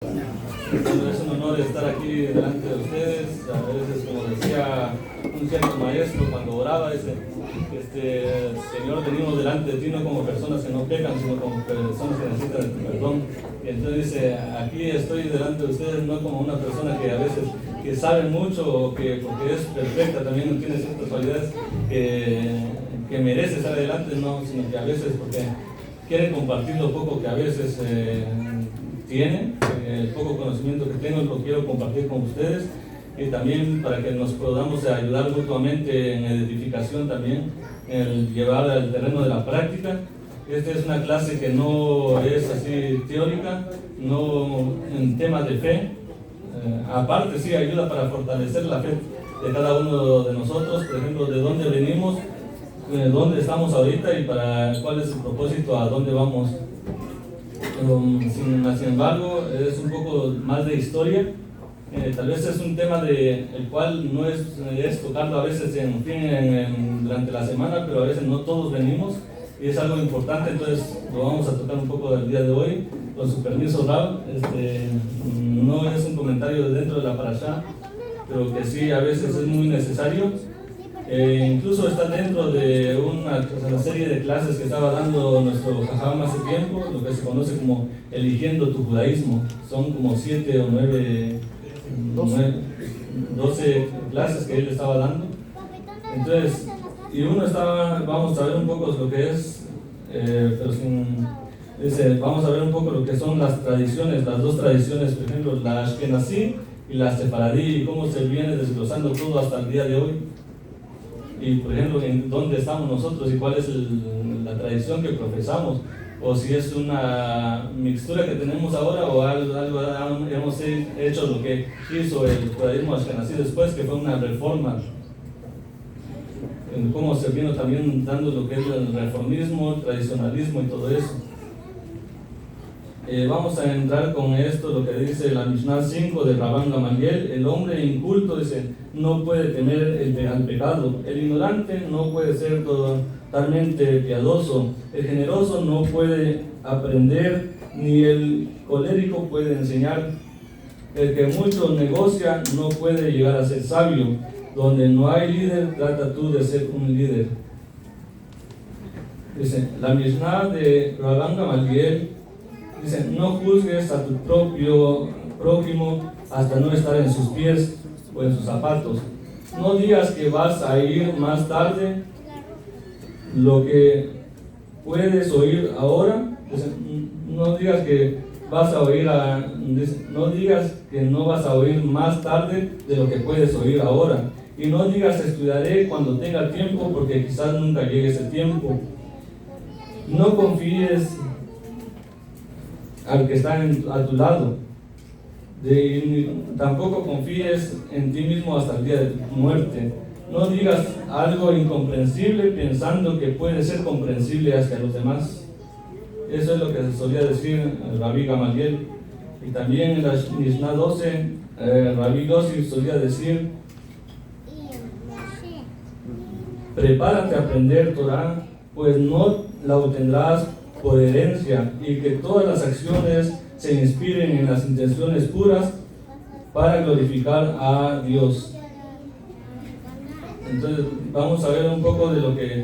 Bueno, es un honor estar aquí delante de ustedes. A veces, como decía un cierto maestro cuando oraba, dice, Señor, venimos delante de ti no como personas que no pecan, sino como personas que necesitan de tu perdón. Y entonces dice, aquí estoy delante de ustedes no como una persona que a veces que sabe mucho o que porque es perfecta también no tiene ciertas cualidades que merece estar adelante, no, sino que a veces porque quieren compartir lo poco que a veces tienen, el poco conocimiento que tengo lo quiero compartir con ustedes y también para que nos podamos ayudar mutuamente en edificación también, en el llevar al terreno de la práctica. Esta es una clase que no es así teórica, no en temas de fe, aparte sí ayuda para fortalecer la fe de cada uno de nosotros, por ejemplo, de dónde venimos, dónde estamos ahorita y para cuál es el propósito, a dónde vamos. Sin embargo, es un poco más de historia. Tal vez es un tema el cual no es tocarlo a veces durante la semana, pero a veces no todos venimos y es algo importante, entonces lo vamos a tocar un poco el día de hoy. Con su permiso, Rab, no es un comentario dentro de la parashá, pero que sí a veces es muy necesario. Incluso está dentro de una serie de clases que estaba dando nuestro Jajam hace tiempo, lo que se conoce como Eligiendo tu Judaísmo. Son como 7 o 9, 12 clases que él estaba dando. Entonces, vamos a ver un poco lo que es, vamos a ver un poco lo que son las tradiciones, las dos tradiciones, por ejemplo, la Ashkenazí y la Sefaradí, y cómo se viene desglosando todo hasta el día de hoy. Y por ejemplo, en dónde estamos nosotros y cuál es la tradición que profesamos, o si es una mixtura que tenemos ahora o algo hemos hecho lo que hizo el judaísmo ashkenazí después, que fue una reforma, en cómo se vino también dando lo que es el reformismo, el tradicionalismo y todo eso. Vamos a entrar con esto, lo que dice la Mishnah 5 de Rabban Gamaliel: el hombre inculto, dice, no puede temer al pecado, el ignorante no puede ser totalmente piadoso, el generoso no puede aprender, ni el colérico puede enseñar, el que mucho negocia no puede llegar a ser sabio, donde no hay líder, trata tú de ser un líder. Dice, la Mishnah de Rabban Gamaliel dice, no juzgues a tu propio prójimo hasta no estar en sus pies o en sus zapatos. No digas que vas a ir más tarde, lo que puedes oír ahora. Dice, no digas que no digas que no vas a oír más tarde de lo que puedes oír ahora. Y no digas estudiaré cuando tenga tiempo, porque quizás nunca llegue ese tiempo. No confíes al que está a tu lado, tampoco confíes en ti mismo hasta el día de tu muerte. No digas algo incomprensible pensando que puede ser comprensible hacia los demás. Eso es lo que se solía decir el Rabbi Gamaliel. Y también en la Mishnah 12, Rabbi Yossi solía decir, prepárate a aprender Torah, pues no la obtendrás por herencia, y que todas las acciones se inspiren en las intenciones puras para glorificar a Dios. Entonces vamos a ver un poco de lo que,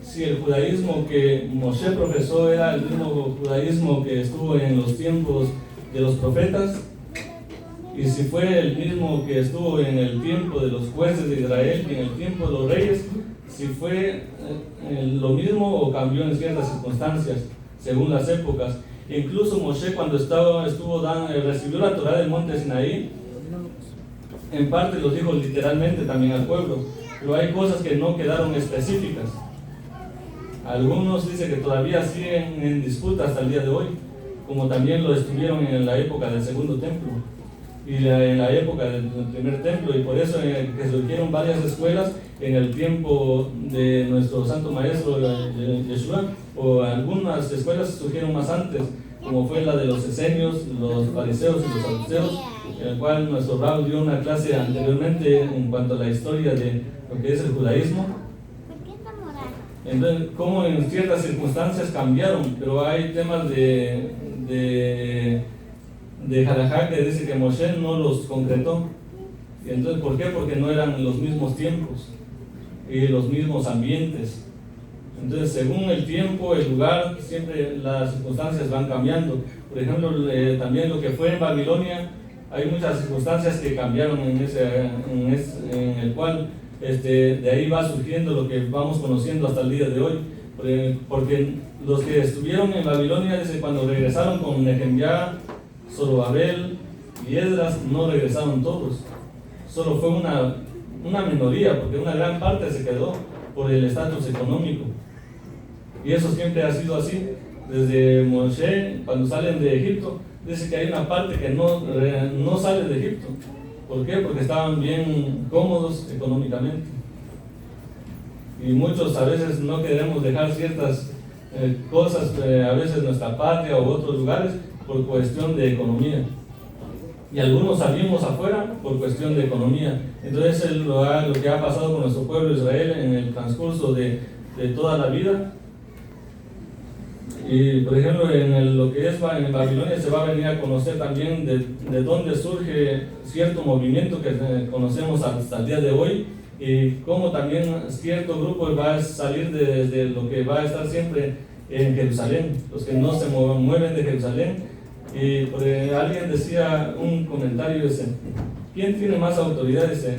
si el judaísmo que Moshe profesó era el mismo judaísmo que estuvo en los tiempos de los profetas, y si fue el mismo que estuvo en el tiempo de los jueces de Israel y en el tiempo de los reyes, si fue lo mismo o cambió en ciertas circunstancias según las épocas. Incluso Moshe, cuando recibió la Torá del monte Sinaí, en parte los dijo literalmente también al pueblo, pero hay cosas que no quedaron específicas. Algunos dicen que todavía siguen en disputa hasta el día de hoy, como también lo estuvieron en la época del segundo templo y en la época del primer templo, y por eso que surgieron varias escuelas en el tiempo de nuestro santo maestro Yeshua, o algunas escuelas surgieron más antes, como fue la de los esenios, los fariseos y los saduceos, en el cual nuestro Rab dio una clase anteriormente en cuanto a la historia de lo que es el judaísmo. Entonces, como en ciertas circunstancias cambiaron, pero hay temas de de Jarajá que dice que Moshe no los concretó. Y entonces, ¿por qué? Porque no eran los mismos tiempos y los mismos ambientes. Entonces, según el tiempo, el lugar, siempre las circunstancias van cambiando. Por ejemplo, también lo que fue en Babilonia, hay muchas circunstancias que cambiaron en el cual de ahí va surgiendo lo que vamos conociendo hasta el día de hoy. Porque los que estuvieron en Babilonia, desde cuando regresaron con Nehemías, Zorobabel y Esdras, no regresaron todos. Solo fue una minoría, porque una gran parte se quedó por el estatus económico. Y eso siempre ha sido así. Desde Moshe, cuando salen de Egipto, dice que hay una parte que no sale de Egipto. ¿Por qué? Porque estaban bien cómodos económicamente. Y muchos a veces no queremos dejar ciertas cosas, a veces nuestra patria u otros lugares, por cuestión de economía. Y algunos salimos afuera por cuestión de economía. Entonces es lo que ha pasado con nuestro pueblo de Israel en el transcurso de toda la vida. Y por ejemplo, lo que es en Babilonia se va a venir a conocer también de dónde surge cierto movimiento que conocemos hasta el día de hoy, y cómo también cierto grupo va a salir de lo que va a estar siempre en Jerusalén, los que no se mueven de Jerusalén. Y alguien decía un comentario, dice: ¿quién tiene más autoridad? Dice,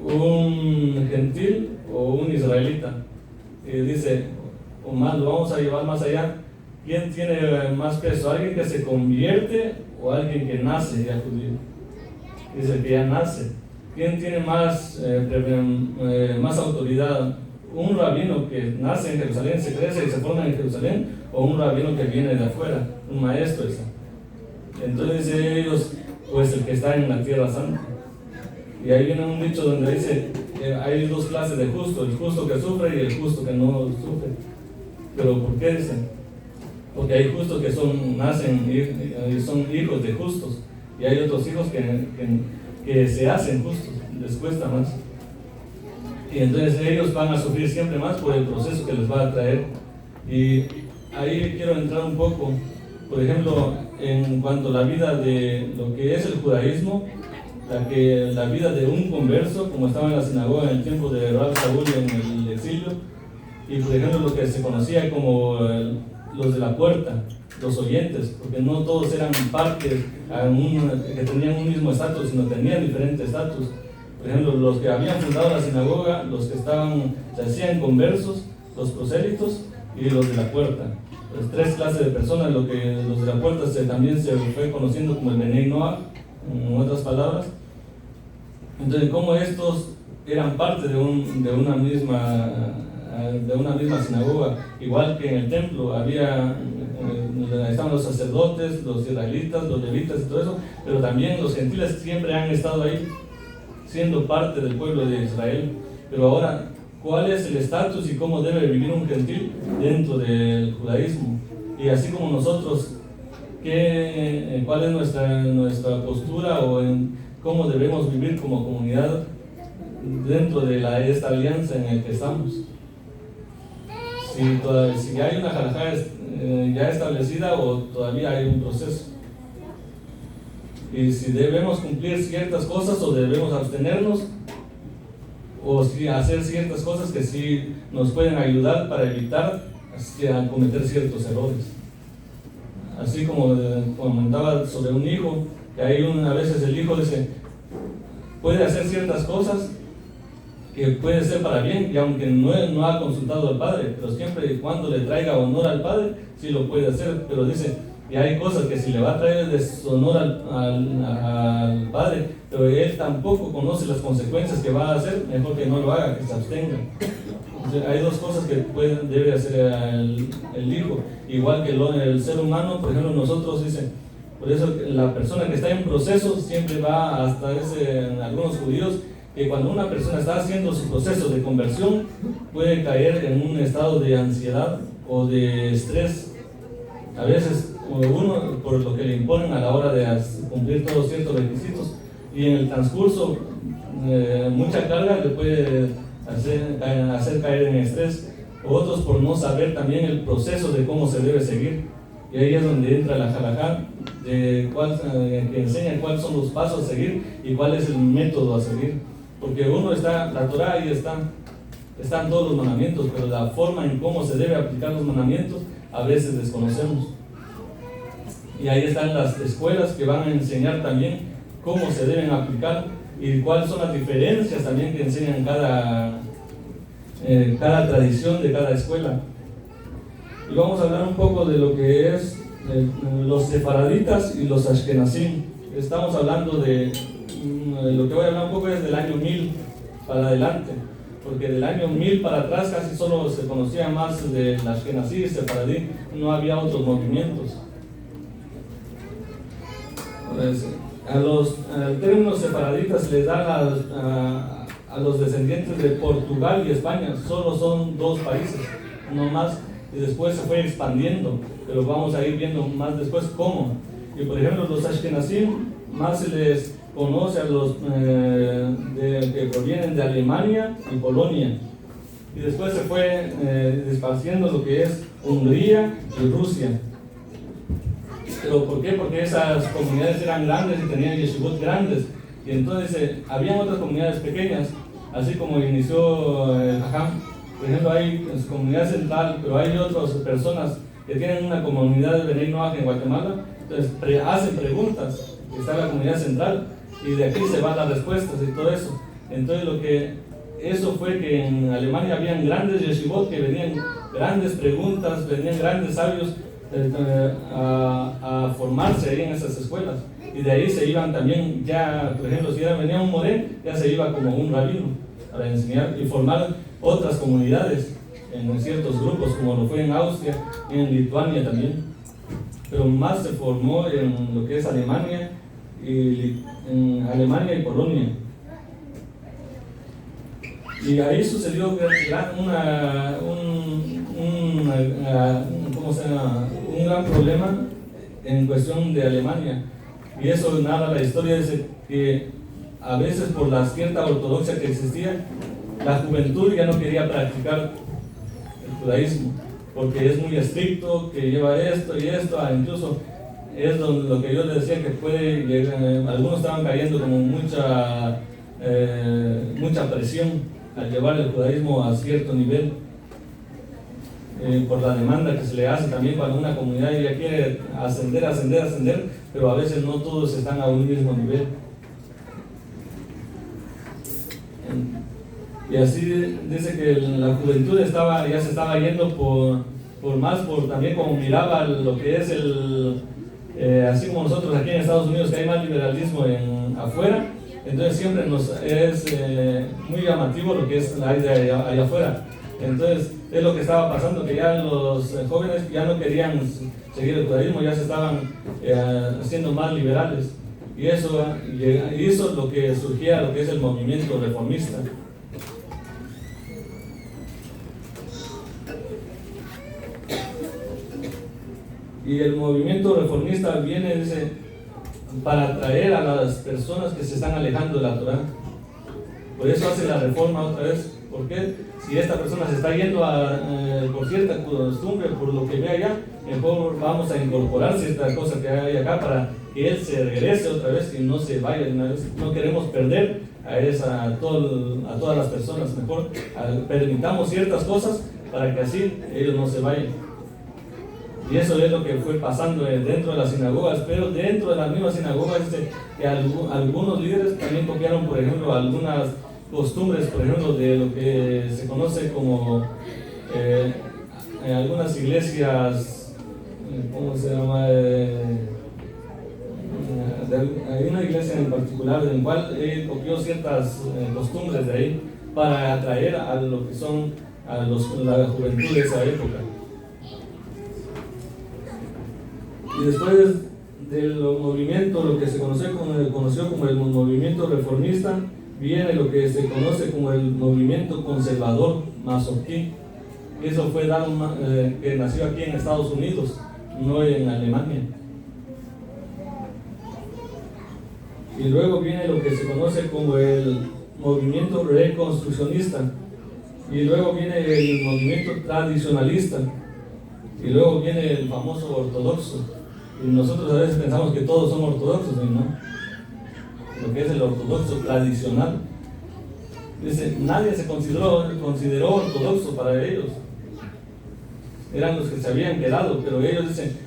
¿un gentil o un israelita? Y dice, o más, lo vamos a llevar más allá, ¿quién tiene más peso? ¿Alguien que se convierte o alguien que nace ya judío? Dice que ya nace. ¿Quién tiene más autoridad? ¿Un rabino que nace en Jerusalén, se crece y se forma en Jerusalén, o un rabino que viene de afuera, un maestro? Entonces dice ellos, pues el que está en la tierra santa. Y ahí viene un dicho donde dice, hay dos clases de justo, el justo que sufre y el justo que no sufre. ¿Pero por qué dicen? Porque hay justos que nacen y son hijos de justos, y hay otros hijos que se hacen justos, les cuesta más. Y entonces ellos van a sufrir siempre más por el proceso que les va a traer. Y ahí quiero entrar un poco, por ejemplo, en cuanto a la vida de lo que es el judaísmo, la vida de un converso, como estaba en la sinagoga en el tiempo de Rab Saúl en el exilio, y por ejemplo lo que se conocía como los de la puerta, los oyentes, porque no todos eran parte que tenían un mismo estatus, sino tenían diferentes estatus. Por ejemplo, los que habían fundado la sinagoga, los que se hacían conversos, los prosélitos y los de la puerta. Pues tres clases de personas. Los de la puerta también se fue conociendo como el Benei Noach, en otras palabras. Entonces, como estos eran parte de una misma sinagoga, igual que en el templo estaban los sacerdotes, los israelitas, los levitas y todo eso, pero también los gentiles siempre han estado ahí, siendo parte del pueblo de Israel. Pero ahora, ¿cuál es el estatus y cómo debe vivir un gentil dentro del judaísmo? Y así como nosotros, ¿cuál es nuestra postura o en cómo debemos vivir como comunidad dentro de esta alianza en la que estamos? Si hay una halajá ya establecida o todavía hay un proceso. Y si debemos cumplir ciertas cosas o debemos abstenernos, o si hacer ciertas cosas que sí nos pueden ayudar para evitar cometer ciertos errores. Así como comentaba sobre un hijo, que a veces el hijo puede hacer ciertas cosas que puede ser para bien, y aunque no ha consultado al padre, pero siempre y cuando le traiga honor al padre, sí lo puede hacer. Pero dice, y hay cosas que si le va a traer deshonor al padre, pero él tampoco conoce las consecuencias que va a hacer, mejor que no lo haga, que se abstenga. Entonces, hay dos cosas que debe hacer el hijo, igual que el ser humano. Por ejemplo, nosotros, por eso la persona que está en proceso siempre va hasta en algunos judíos, que cuando una persona está haciendo su proceso de conversión, puede caer en un estado de ansiedad o de estrés, a veces uno por lo que le imponen a la hora de cumplir todos ciertos requisitos, y en el transcurso mucha carga le puede hacer caer en estrés, o otros por no saber también el proceso de cómo se debe seguir. Y ahí es donde entra la halajá, que enseña cuáles son los pasos a seguir y cuál es el método a seguir. Porque la Torá ahí están todos los mandamientos, pero la forma en cómo se debe aplicar los mandamientos a veces desconocemos. Y ahí están las escuelas que van a enseñar también cómo se deben aplicar y cuáles son las diferencias también que enseñan cada tradición de cada escuela. Y vamos a hablar un poco de lo que es los sefaraditas y los ashkenazim. Estamos hablando de lo que voy a hablar un poco es del año 1000 para adelante, porque del año 1000 para atrás casi solo se conocía más del ashkenazí y sefaradí, no había otros movimientos. Pues, al término sefaraditas se les da a los descendientes de Portugal y España, solo son 2 países, no más, y después se fue expandiendo, pero vamos a ir viendo más después cómo. Y por ejemplo, los ashkenazim más se les conoce a los que provienen de Alemania y Polonia, y después se fue esparciendo lo que es Hungría y Rusia. ¿Pero por qué? Porque esas comunidades eran grandes y tenían yeshivot grandes, y entonces habían otras comunidades pequeñas, así como inició el Jajam. Por ejemplo, hay comunidad central, pero hay otras personas que tienen una comunidad de Benei Noach en Guatemala, entonces hacen preguntas, está la comunidad central, y de aquí se van las respuestas y todo eso. Entonces eso fue que en Alemania habían grandes yeshivot que venían grandes preguntas, venían grandes sabios a formarse ahí en esas escuelas, y de ahí se iban también, ya por ejemplo si venía un morén, ya se iba como un rabino para enseñar y formar otras comunidades en ciertos grupos, como lo fue en Austria y en Lituania también, pero más se formó en lo que es Alemania y Polonia. Y ahí sucedió un gran problema en cuestión de Alemania, y eso narra la historia, dice que a veces por la cierta ortodoxia que existía, la juventud ya no quería practicar el judaísmo, porque es muy estricto, que lleva esto y esto, incluso es lo que yo les decía, que puede llegar, algunos estaban cayendo como mucha presión al llevar el judaísmo a cierto nivel, por la demanda que se le hace también cuando una comunidad ya quiere ascender, pero a veces no todos están a un mismo nivel. Y así dice que la juventud ya se estaba yendo también como miraba lo que es así como nosotros aquí en Estados Unidos, que hay más liberalismo afuera, entonces siempre nos es muy llamativo lo que es la idea allá afuera. Entonces es lo que estaba pasando, que ya los jóvenes ya no querían seguir el judaísmo, ya se estaban haciendo más liberales, y eso hizo lo que surgía, lo que es el movimiento reformista. Y el movimiento reformista viene, dice, para atraer a las personas que se están alejando de la Torá. Por eso hace la reforma otra vez. ¿Por qué? Si esta persona se está yendo por cierta costumbre, por lo que ve allá, mejor vamos a incorporar cierta cosa que hay acá para que él se regrese otra vez y no se vaya de una vez. No queremos perder a todas las personas. Mejor permitamos ciertas cosas para que así ellos no se vayan. Y eso es lo que fue pasando dentro de las sinagogas, pero dentro de las mismas sinagogas que algunos líderes también copiaron, por ejemplo, algunas costumbres, por ejemplo, de lo que se conoce como en algunas iglesias, ¿cómo se llama? Hay una iglesia en particular en la cual él copió ciertas costumbres de ahí para atraer a lo que son la juventud de esa época. Y después del movimiento, lo que se conoció como el movimiento reformista, viene lo que se conoce como el movimiento conservador mazorquí. Eso fue que nació aquí en Estados Unidos, no en Alemania. Y luego viene lo que se conoce como el movimiento reconstruccionista. Y luego viene el movimiento tradicionalista. Y luego viene el famoso ortodoxo. Y nosotros a veces pensamos que todos son ortodoxos, y no. Lo que es el ortodoxo tradicional. Dice, nadie se consideró ortodoxo para ellos. Eran los que se habían quedado, pero ellos dicen,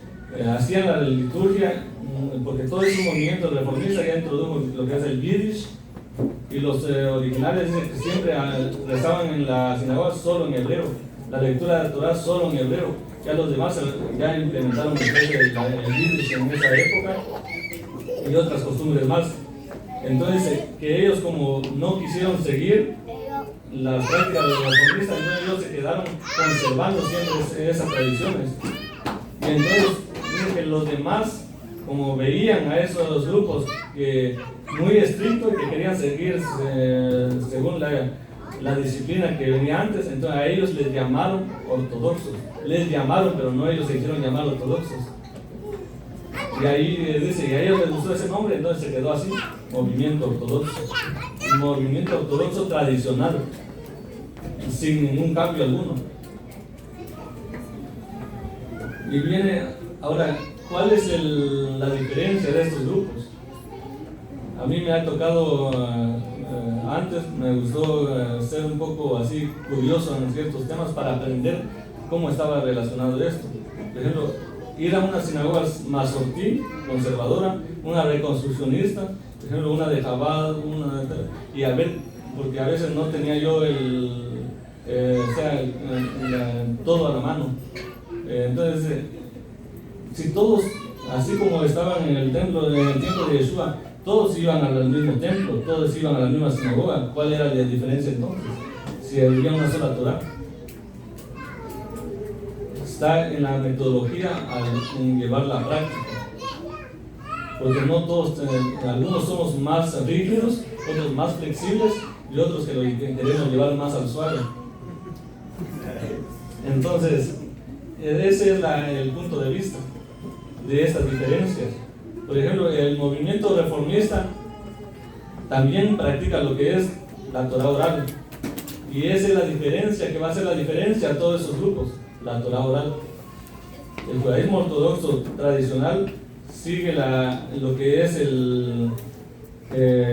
hacían la liturgia, porque todo ese movimiento reformista ya introdujo lo que es el Yiddish, y los originales dicen que siempre rezaban en la sinagoga solo en hebreo, la lectura de la Torah solo en hebreo. Ya los demás ya implementaron el Yiddish en esa época y otras costumbres más. Entonces, que ellos como no quisieron seguir las prácticas de los reformistas, entonces ellos se quedaron conservando siempre esas tradiciones. Y entonces, dicen que los demás, como veían a esos grupos que muy estrictos y que querían seguir según la disciplina que venía antes, entonces a ellos les llamaron ortodoxos. Les llamaron, pero no ellos se hicieron llamar ortodoxos. Y ahí dice, y a ellos les gustó ese nombre, entonces se quedó así, movimiento ortodoxo. Un movimiento ortodoxo tradicional, sin ningún cambio alguno. Y viene, ahora, ¿cuál es la diferencia de estos grupos? A mí me ha tocado, antes me gustó ser un poco así curioso en ciertos temas para aprender cómo estaba relacionado esto. Por ejemplo, ir a una sinagoga masortí, conservadora, una reconstruccionista, por ejemplo, una de Chabad, y a ver, porque a veces no tenía yo todo a la mano. Entonces, si todos, así como estaban en el tiempo de Yeshua, todos iban al mismo templo, todos iban a la misma sinagoga, ¿cuál era la diferencia entonces? Si había una sola Torah. Está en la metodología en llevar la práctica, porque no todos, algunos somos más rígidos, otros más flexibles y otros que lo queremos llevar más al suave. Entonces, ese es el punto de vista de estas diferencias. Por ejemplo, el movimiento reformista también practica lo que es la Torah oral, y esa es la diferencia, que va a hacer la diferencia a todos esos grupos. La Torah oral. El judaísmo ortodoxo tradicional sigue lo que es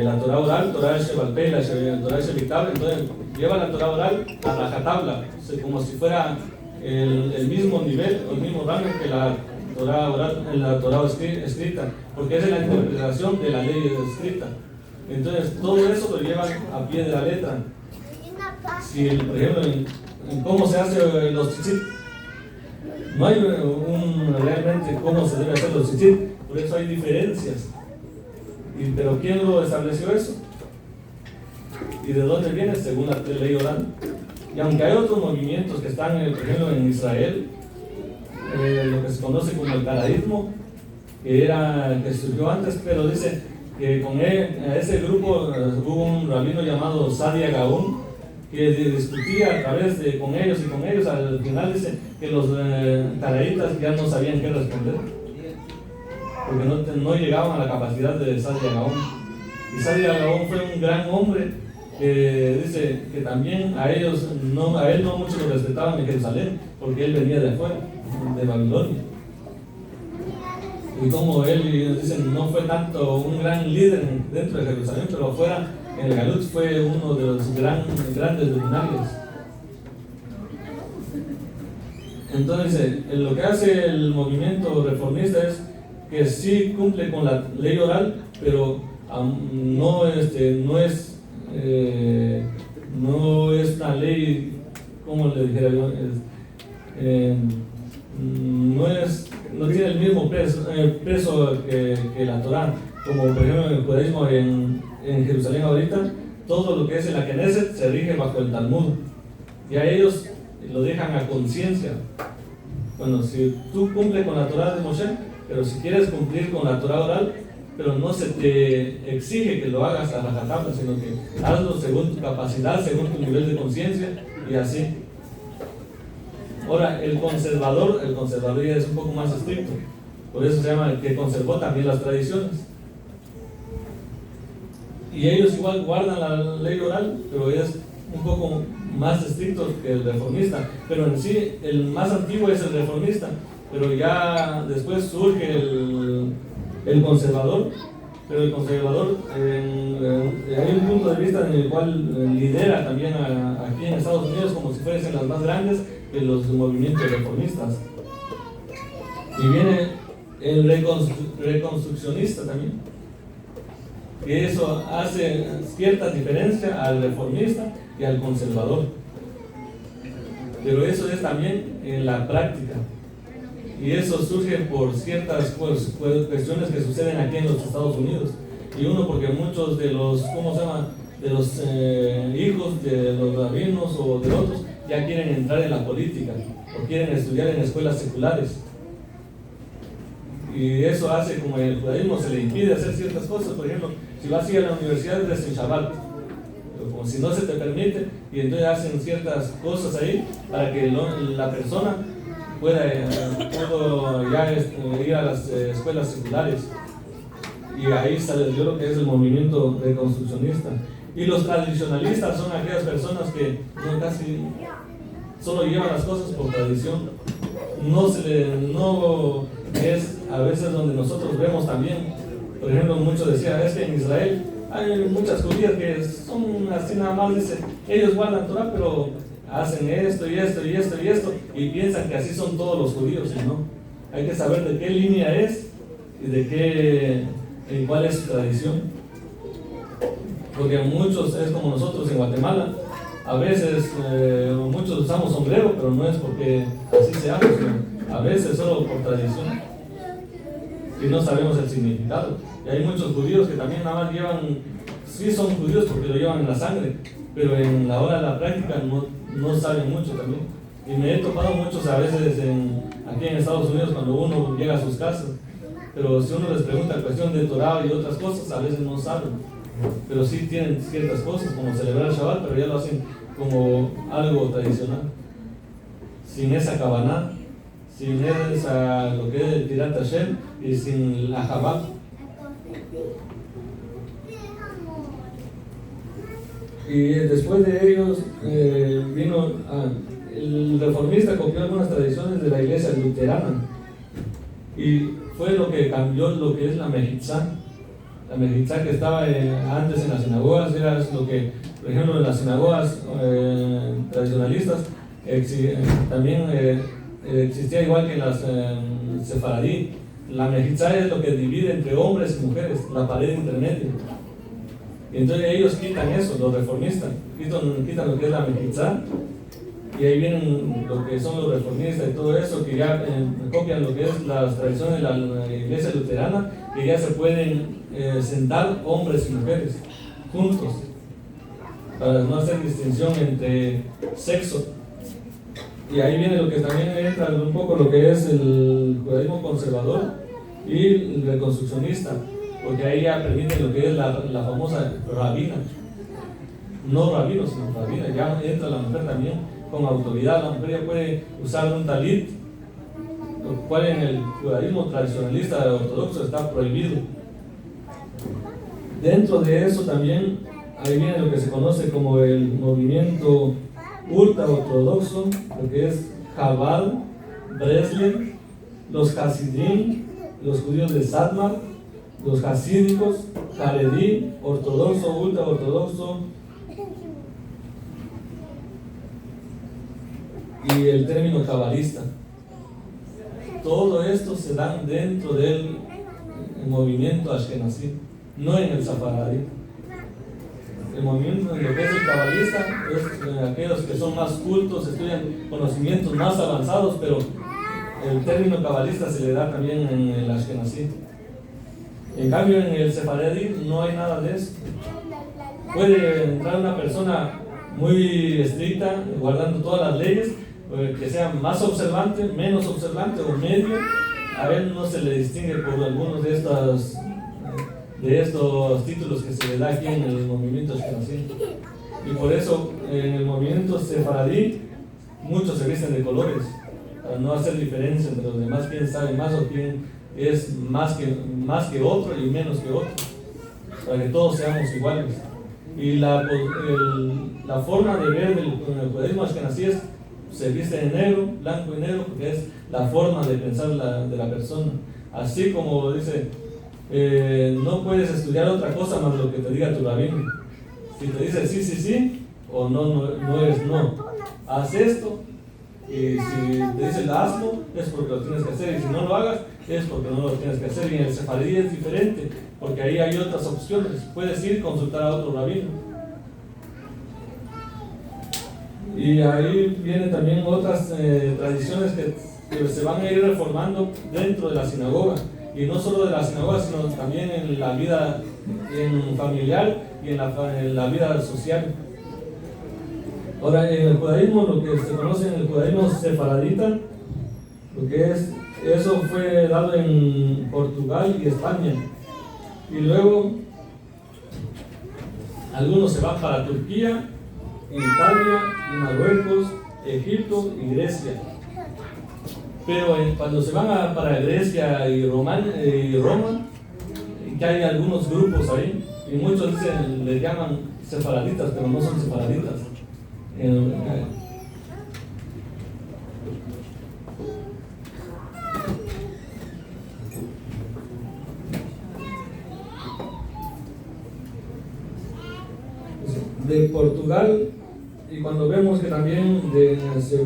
la Torah oral, Torah Shebal Pei, la Torah Shevitab. Entonces lleva la Torah oral a rajatabla, como si fuera el mismo nivel, el mismo rango que la Torah oral, la Torah escrita, porque esa es la interpretación de la ley escrita. Entonces todo eso lo llevan a pie de la letra. Si, por ejemplo, en cómo se hace los tzitzit, no hay realmente cómo se debe hacer los tzitzit, por eso hay diferencias. Pero ¿quién lo estableció eso? ¿Y de dónde viene? Según la ley oral. Y aunque hay otros movimientos que están, por ejemplo, en Israel, lo que se conoce como el caraísmo, que surgió antes, pero dice que con ese grupo hubo un rabino llamado Sadia Gaon, que discutía a través con ellos, al final dice que los caraítas ya no sabían qué responder, porque no llegaban a la capacidad de Sadia Gaon. Y Sadia Gaon fue un gran hombre que dice que también a él no muchos lo respetaban en Jerusalén, porque él venía de afuera, de Babilonia. Y como él, dicen, no fue tanto un gran líder dentro de Jerusalén, pero afuera, en el Galut, fue uno de los grandes luminarios. Entonces, lo que hace el movimiento reformista es que sí cumple con la ley oral, pero no es una ley, como le dijera yo, no tiene el mismo peso que la Torah. Como por ejemplo en el judaísmo en Jerusalén ahorita, todo lo que es en la Knesset se rige bajo el Talmud, y a ellos lo dejan a conciencia. Bueno, si tú cumples con la Torah de Moshe, pero si quieres cumplir con la Torah oral, pero no se te exige que lo hagas a rajatabla, sino que hazlo según tu capacidad, según tu nivel de conciencia, y así. Ahora, el conservador ya es un poco más estricto, por eso se llama el que conservó también las tradiciones. Y ellos igual guardan la ley oral, pero es un poco más estrictos que el reformista, pero en sí el más antiguo es el reformista, pero ya después surge el conservador, pero el conservador hay un punto de vista en el cual lidera también aquí en Estados Unidos como si fuesen las más grandes de los movimientos reformistas. Y viene el reconstruccionista también, que eso hace cierta diferencia al reformista y al conservador, pero eso es también en la práctica, y eso surge por ciertas cuestiones que suceden aquí en los Estados Unidos. Y uno, porque muchos de los, ¿cómo se llama?, de los hijos de los rabinos o de otros ya quieren entrar en la política o quieren estudiar en escuelas seculares, y eso hace, como en el judaísmo se le impide hacer ciertas cosas. Por ejemplo, si vas a ir a la universidad es en Shabbat, como si no se te permite, y entonces hacen ciertas cosas ahí para que la persona pueda ya ir a las escuelas seculares. Y ahí sale yo lo que es el movimiento reconstruccionista. Y los tradicionalistas son aquellas personas que casi solo llevan las cosas por tradición. No es a veces donde nosotros vemos también. Por ejemplo, muchos decían, es que en Israel hay muchas judías que son así, nada más dicen, ellos guardan Torah, pero hacen esto y esto y esto y esto, y piensan que así son todos los judíos, y no. Hay que saber de qué línea es y en cuál es su tradición. Porque muchos es como nosotros en Guatemala, a veces muchos usamos sombrero, pero no es porque así seamos, sino a veces solo por tradición, y no sabemos el significado. Y hay muchos judíos que también nada más llevan, sí son judíos porque lo llevan en la sangre, pero en la hora de la práctica no saben mucho también. Y me he topado muchos a veces aquí en Estados Unidos cuando uno llega a sus casas, pero si uno les pregunta cuestión de Torah y otras cosas, a veces no saben, pero sí tienen ciertas cosas como celebrar el Shabbat, pero ya lo hacen como algo tradicional, sin esa Kavaná, sin esa, lo que es el Tirat Hashem, y sin la Jabá. Y después de ellos vino el reformista, copió algunas tradiciones de la iglesia luterana, y fue lo que cambió lo que es la Mejitzá. La Mejitzá que estaba antes en las sinagogas era lo que, por ejemplo, en las sinagogas tradicionalistas también existía igual que en las sefaradí. La Mejitzá es lo que divide entre hombres y mujeres, la pared intermedia. Y entonces ellos quitan eso, los reformistas, quitan lo que es la Mejitzá, y ahí vienen lo que son los reformistas y todo eso, que ya copian lo que es las tradiciones de la iglesia luterana, que ya se pueden sentar hombres y mujeres juntos, para no hacer distinción entre sexo. Y ahí viene lo que también entra un poco lo que es el judaísmo conservador y el reconstruccionista, porque ahí ya permiten lo que es la famosa rabina, no rabino, sino rabina. Ya entra la mujer también con autoridad. La mujer ya puede usar un talit, lo cual en el judaísmo tradicionalista ortodoxo está prohibido. Dentro de eso también ahí viene lo que se conoce como el movimiento ultra ortodoxo, lo que es Chabad, Breslev, los Hasidim, los judíos de Satmar, los hasídicos, Haredí, ortodoxo, ultra ortodoxo, y el término cabalista. Todo esto se da dentro del movimiento Ashkenazí, no en el Sefaradí. El movimiento en lo que es el cabalista es aquellos que son más cultos, estudian conocimientos más avanzados, pero el término cabalista se le da también en el Ashkenazí. En cambio, en el Sefaradí no hay nada de eso. Puede entrar una persona muy estricta, guardando todas las leyes, que sea más observante, menos observante o medio. A él no se le distingue por algunos de estos títulos que se le da aquí en el movimiento ashkenazí. Y por eso en el movimiento sefaradí muchos se visten de colores, para no hacer diferencia entre los demás, quién sabe más o quién es más que otro y menos que otro, para que todos seamos iguales. Y la forma de ver el judaísmo ashkenazí es, se viste de negro, blanco y negro, porque es la forma de pensar de la persona. Así como dice, no puedes estudiar otra cosa más lo que te diga tu rabino. Si te dice sí, sí, sí, o no es no. Haz esto, y si te dice hazlo, es porque lo tienes que hacer, y si no lo hagas, es porque no lo tienes que hacer. Y en el sefaradí es diferente, porque ahí hay otras opciones. Puedes ir a consultar a otro rabino. Y ahí vienen también otras tradiciones que se van a ir reformando dentro de la sinagoga. Y no solo de la sinagoga, sino también en la vida familiar y en la vida social. Ahora, en el judaísmo, lo que se conoce en el judaísmo sefaradita, lo que es, eso fue dado en Portugal y España. Y luego, algunos se van para Turquía, Italia, y Marruecos, Egipto y Grecia. Pero cuando se van para Grecia y Roma, que hay algunos grupos ahí, y muchos les llaman sefaraditas, pero no son sefaraditas. De Portugal, y cuando vemos que también se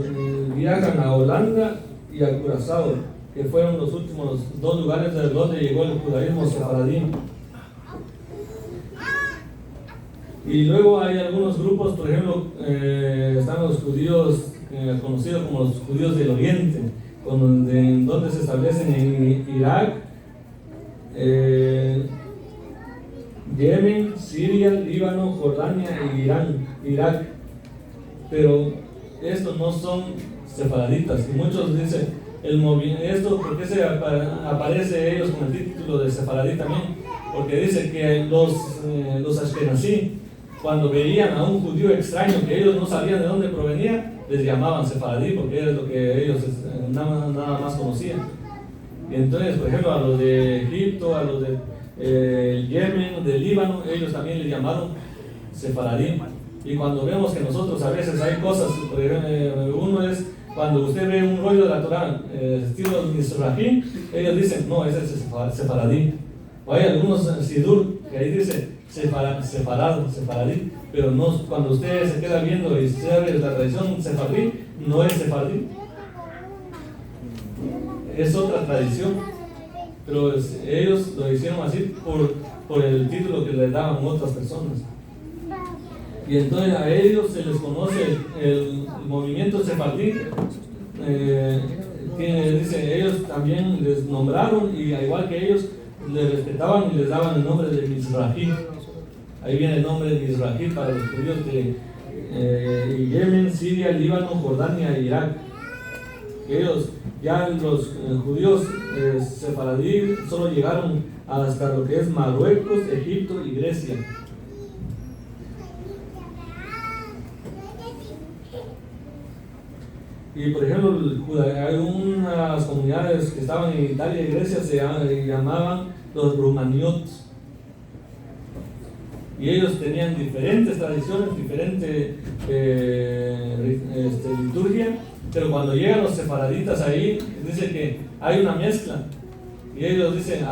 viajan a Holanda y a Curazao, que fueron los últimos dos lugares de donde llegó el judaísmo sefaradí. Y luego hay algunos grupos, por ejemplo, están los judíos conocidos como los judíos del Oriente, donde se establecen en Irak, Yemen, Siria, Líbano, Jordania e Irak. Pero estos no son sefaraditas. Y muchos dicen, esto, ¿por qué se aparece ellos con el título de sefaradí también? Porque dice que los ashkenazí, cuando veían a un judío extraño que ellos no sabían de dónde provenía, les llamaban sefaradí, porque era lo que ellos nada más conocían. Y entonces, por ejemplo, a los de Egipto, a los de Yemen, del Líbano, ellos también les llamaron sefaradí. Y cuando vemos que nosotros a veces hay cosas, por ejemplo, uno es cuando usted ve un rollo de la Torah estilo Mizrahi, ellos dicen, no, ese es sefaradí. O hay algunos sidur que ahí dice sefaradí, pero no, cuando usted se queda viendo y sabe la tradición sefaradí, no es sefaradí, es otra tradición, pero ellos lo hicieron así por el título que le daban otras personas. Y entonces a ellos se les conoce el movimiento sefardí. Dice, ellos también les nombraron, y al igual que ellos les respetaban y les daban el nombre de Mizrahi. Ahí viene el nombre de Mizrahi para los judíos de Yemen, Siria, Líbano, Jordania e Irak. Ellos, ya los judíos sefaradí solo llegaron hasta lo que es Marruecos, Egipto y Grecia. Y por ejemplo, hay unas comunidades que estaban en Italia y Grecia, se llamaban los Romaniots. Y ellos tenían diferentes tradiciones, diferente liturgia, pero cuando llegan los sefaraditas ahí, dice que hay una mezcla. Y ellos dicen,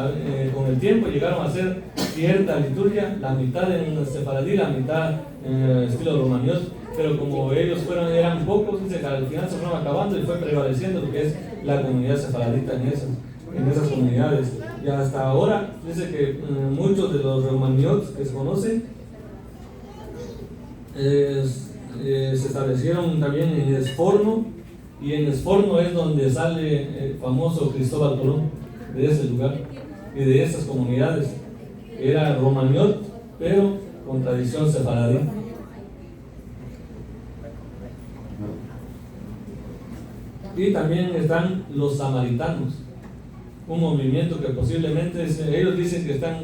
con el tiempo llegaron a hacer cierta liturgia, la mitad en sefaradí, la mitad en estilo romaniot. Pero como ellos eran pocos, dice que al final se fueron acabando y fue prevaleciendo lo que es la comunidad sefaradita en esas comunidades. Y hasta ahora dice que muchos de los romaniots que se conocen se establecieron también en Esforno, y en Esforno es donde sale el famoso Cristóbal Colón, de ese lugar y de esas comunidades. Era romaniot, pero con tradición sefaradí. Y también están los samaritanos, un movimiento que posiblemente ellos dicen que están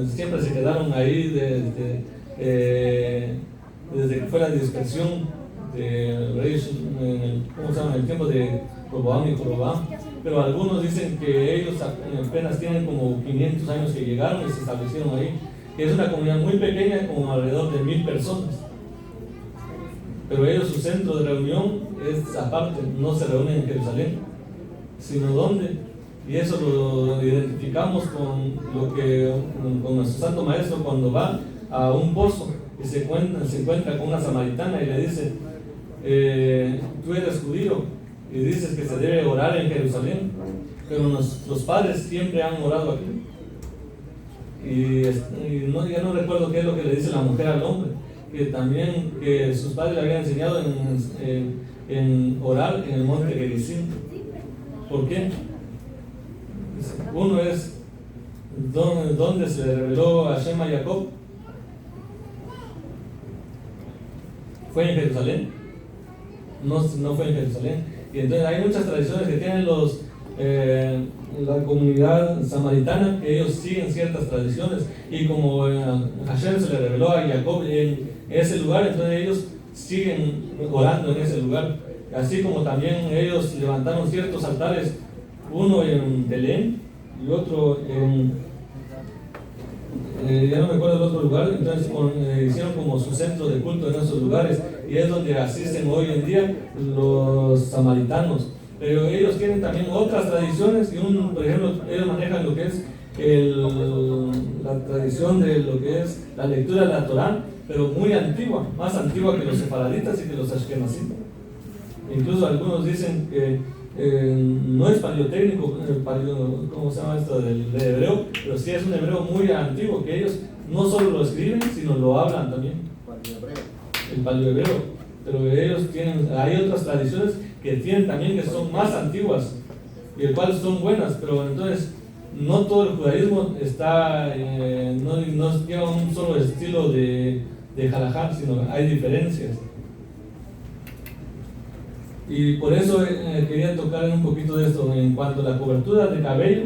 siempre se quedaron ahí desde que fue la dispersión de reyes en el tiempo de Roboam y Jorobam, pero algunos dicen que ellos apenas tienen como 500 años que llegaron y se establecieron ahí. que es una comunidad muy pequeña, como alrededor de 1000 personas. Pero ellos, su centro de reunión es aparte, no se reúnen en Jerusalén, sino ¿dónde? Y eso lo identificamos con nuestro santo maestro cuando va a un pozo y se encuentra con una samaritana y le dice, tú eres judío y dices que se debe orar en Jerusalén, pero nuestros padres siempre han orado aquí. Ya no recuerdo qué es lo que le dice la mujer al hombre, que también que sus padres le habían enseñado en orar en el monte Gerizim. ¿Por qué? Uno es donde se le reveló a Hashem a Jacob. ¿Fue en Jerusalén? No fue en Jerusalén. Y entonces hay muchas tradiciones que tienen la comunidad samaritana, que ellos siguen ciertas tradiciones, y como Hashem se le reveló a Jacob en ese lugar, entonces ellos siguen orando en ese lugar. Así como también ellos levantaron ciertos altares, uno en Belén y otro ya no me acuerdo del otro lugar, entonces hicieron como su centro de culto en esos lugares, y es donde asisten hoy en día los samaritanos. Pero ellos tienen también otras tradiciones, y por ejemplo, ellos manejan lo que es la tradición de lo que es la lectura de la Torá, pero muy antigua, más antigua que los sefaraditas y que los ashkenazim. Incluso algunos dicen que no es paleotécnico, ¿cómo se llama esto del hebreo? Pero sí es un hebreo muy antiguo, que ellos no solo lo escriben, sino lo hablan también. El paleohebreo. Pero ellos hay otras tradiciones que tienen también, que son más antiguas y el cual son buenas, pero entonces no todo el judaísmo no lleva un solo estilo de halajá, sino hay diferencias. Y por eso quería tocar un poquito de esto. En cuanto a la cobertura de cabello,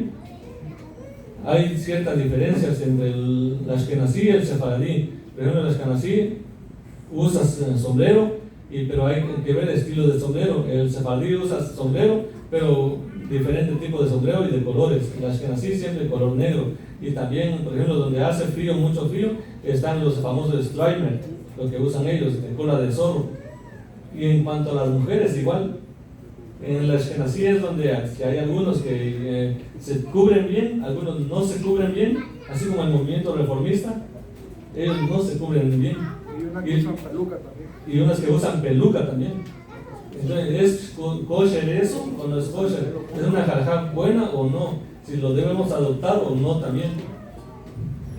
hay ciertas diferencias entre el ashkenazí y el sefaradí. Por ejemplo, el ashkenazí usa sombrero, pero hay que ver el estilo de sombrero. El sefaradí usa sombrero, pero diferente tipo de sombrero y de colores. El ashkenazí siempre color negro. Y también, por ejemplo, donde hace frío, mucho frío, están los famosos strimer, lo que usan ellos, de cola de zorro. Y en cuanto a las mujeres, igual. En el ashkenazí es donde hay algunos que se cubren bien, algunos no se cubren bien, así como el movimiento reformista, ellos no se cubren bien. Y unas que usan peluca también. Entonces, ¿es kosher eso o no es kosher? ¿Es una halajá buena o no? Si lo debemos adoptar o no también.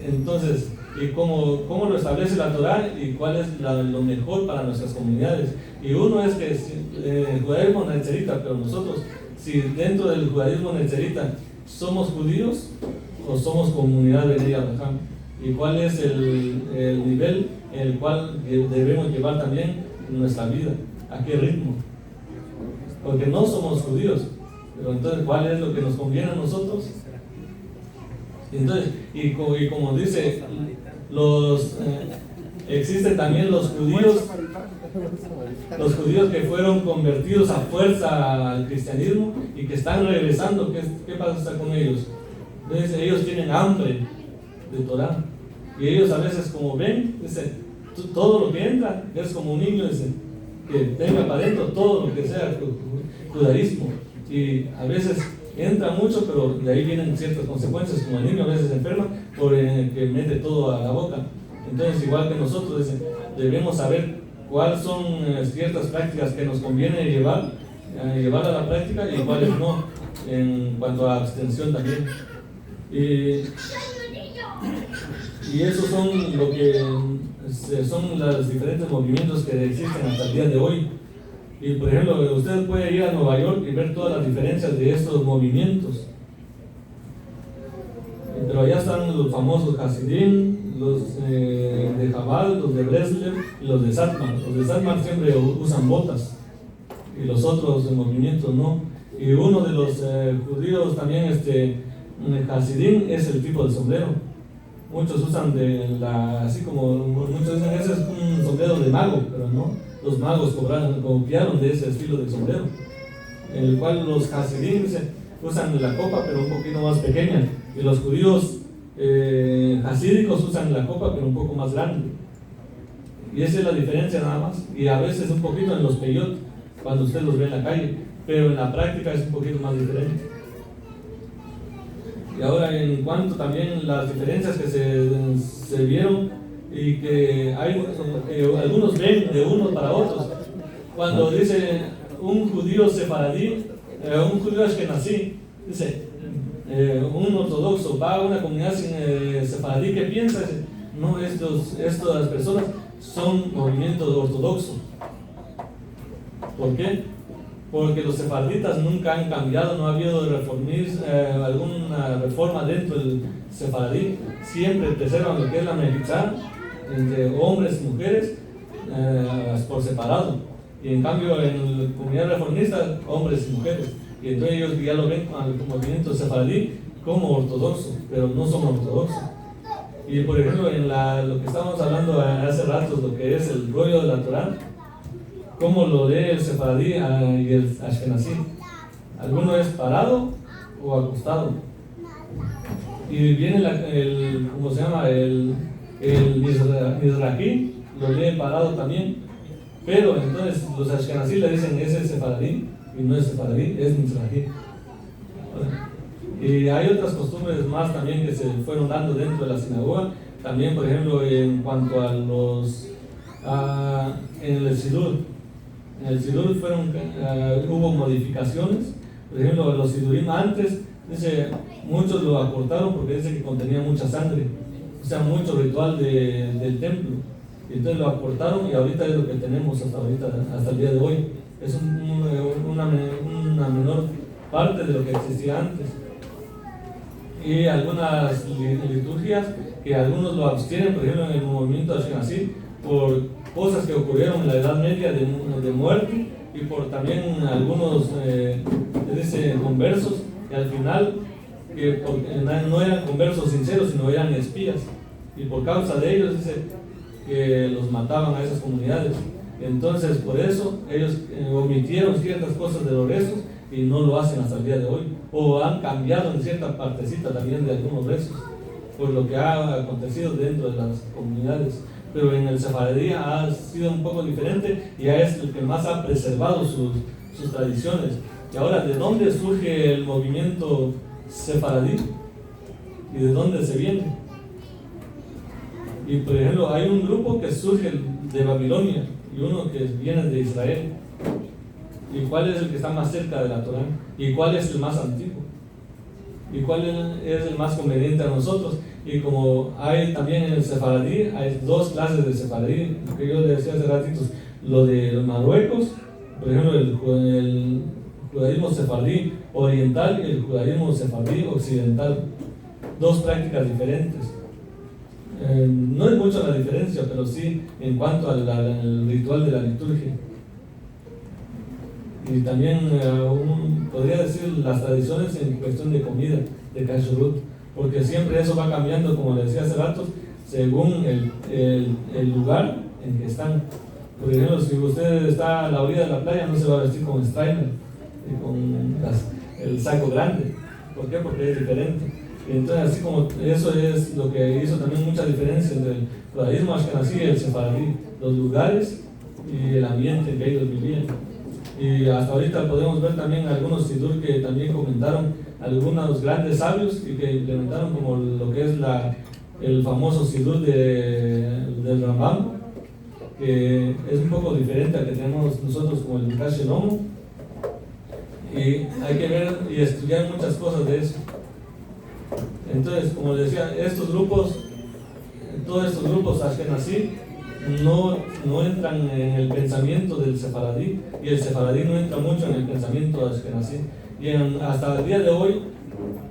Entonces, y cómo lo establece la Torá y cuál es lo mejor para nuestras comunidades. Y uno es que el judaísmo netzerita, pero nosotros, si dentro del judaísmo netzerita somos judíos o somos comunidad de Bnei Abraham, y cuál es el nivel en el cual debemos llevar también nuestra vida, a qué ritmo. Porque no somos judíos, pero entonces ¿cuál es lo que nos conviene a nosotros? Entonces, y como dice, existen también los judíos que fueron convertidos a fuerza al cristianismo y que están regresando. ¿Qué pasa con ellos? Entonces ellos tienen hambre de Torah, y ellos a veces, como ven, dicen, todo lo que entra es como un niño, dicen, que tenga para adentro todo lo que sea judaísmo, y a veces entra mucho, pero de ahí vienen ciertas consecuencias, como el niño a veces se enferma por que mete todo a la boca. Entonces, igual que nosotros, dicen, debemos saber cuáles son ciertas prácticas que nos conviene llevar a la práctica y cuáles no, en cuanto a abstención también. Y esos son lo que son los diferentes movimientos que existen hasta el día de hoy. Y por ejemplo, usted puede ir a Nueva York y ver todas las diferencias de estos movimientos. Pero allá están los famosos Hasidim, los de Chabad, los de Breslev y los de Satmar. Los de Satmar siempre usan botas y los otros movimientos no. Y uno de los judíos también, Hasidim, es el tipo de sombrero. Muchos usan así como muchos dicen, ese es un sombrero de mago, pero no. Los magos copiaron de ese estilo de sombrero, en el cual los Hasidim usan la copa, pero un poquito más pequeña, y los judíos hasídicos usan la copa pero un poco más grande. Y esa es la diferencia nada más. Y a veces un poquito en los peyot, cuando usted los ve en la calle, pero en la práctica es un poquito más diferente. Y ahora en cuanto también las diferencias que se vieron y que hay, algunos ven de unos para otros. Cuando dice un judío sefaradí, un judío ashkenazí, dice, un ortodoxo va a una comunidad sefaradí, ¿qué piensa? No, estas personas son movimientos ortodoxos. ¿Por qué? Porque los sefarditas nunca han cambiado, no ha habido alguna reforma dentro del sefaradí. Siempre preservan lo que es la mezcla entre hombres y mujeres por separado. Y en cambio en la comunidad reformista, hombres y mujeres. Y entonces ellos ya lo ven al movimiento sefaradí como ortodoxo, pero no son ortodoxos. Y por ejemplo, en lo que estábamos hablando hace rato, lo que es el rollo de la Torá, cómo lo lee el sefaradí y el ashkenazí. Alguno es parado o acostado. Y viene ¿cómo se llama? El mizrahi, lo lee parado también. Pero entonces los ashkenazí le dicen ese es sefaradí y no es sefaradí, es mizrahi. Y hay otras costumbres más también que se fueron dando dentro de la sinagoga. También, por ejemplo, en cuanto a en el sidur. En el sidur hubo modificaciones. Por ejemplo, los sidurim antes, dice, muchos lo acortaron porque dice que contenía mucha sangre, o sea, mucho ritual del templo. Y entonces lo acortaron y ahorita es lo que tenemos hasta el día de hoy. Es una menor parte de lo que existía antes. Y algunas liturgias que algunos lo abstienen, por ejemplo, en el movimiento ashkenazí, por cosas que ocurrieron en la Edad Media de muerte y por también algunos conversos que al final no eran conversos sinceros, sino eran espías, y por causa de ellos dice que los mataban a esas comunidades. Entonces por eso ellos omitieron ciertas cosas de los rezos y no lo hacen hasta el día de hoy, o han cambiado en cierta partecita también de algunos rezos por lo que ha acontecido dentro de las comunidades. Pero en el sefaradí ha sido un poco diferente y es el que más ha preservado sus tradiciones. Y ahora, ¿de dónde surge el movimiento sefaradí? ¿Y de dónde se viene? Y por ejemplo, hay un grupo que surge de Babilonia y uno que viene de Israel. ¿Y cuál es el que está más cerca de la Torá? ¿Y cuál es el más antiguo? ¿Y cuál es el más conveniente a nosotros? Y como hay también en el sefaradí, hay dos clases de sefaradí, lo que yo les decía hace ratitos, lo de Marruecos, por ejemplo, el judaísmo sefaradí oriental y el judaísmo sefaradí occidental. Dos prácticas diferentes. No es mucho la diferencia, pero sí en cuanto al ritual de la liturgia. Y también podría decir las tradiciones en cuestión de comida, de kashrut, porque siempre eso va cambiando, como les decía hace rato, según el lugar en que están. Por ejemplo, si usted está a la orilla de la playa, no se va a vestir con strainer y con el saco grande. ¿Por qué? Porque es diferente. Y entonces, así como eso es lo que hizo también mucha diferencia entre el judaísmo ashkenazí y el sefaradí, los lugares y el ambiente en que ellos vivían. Y hasta ahorita podemos ver también algunos sidur que también comentaron algunos grandes sabios y que implementaron, como lo que es el famoso sidur del Rambam, que es un poco diferente al que tenemos nosotros como el Birkat Shlomo, y hay que ver y estudiar muchas cosas de eso. Entonces, como les decía, todos estos grupos ashkenazí no entran en el pensamiento del sefaradí, y el sefaradí no entra mucho en el pensamiento ashkenazí. Y hasta el día de hoy,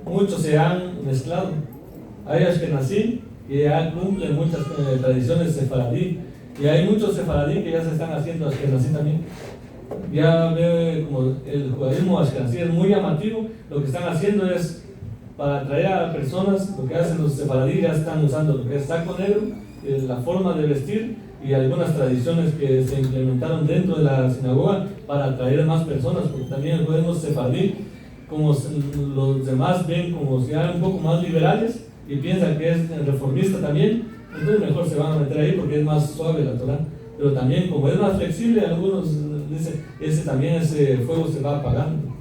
muchos se han mezclado. Hay ashkenazí que ya cumplen muchas tradiciones sefaradí, y hay muchos sefaradí que ya se están haciendo ashkenazí también. Ya ve como el judaísmo ashkenazí es muy llamativo, lo que están haciendo es para atraer a personas. Lo que hacen los sefaradí, ya están usando lo que es saco negro, la forma de vestir y algunas tradiciones que se implementaron dentro de la sinagoga para atraer más personas, porque también el judaísmo sefaradí, como los demás ven como si eran un poco más liberales, y y piensan que es reformista también, entonces mejor se van a meter ahí porque es más suave la Torah. Pero también, como es más flexible, algunos dicen, ese fuego se va apagando.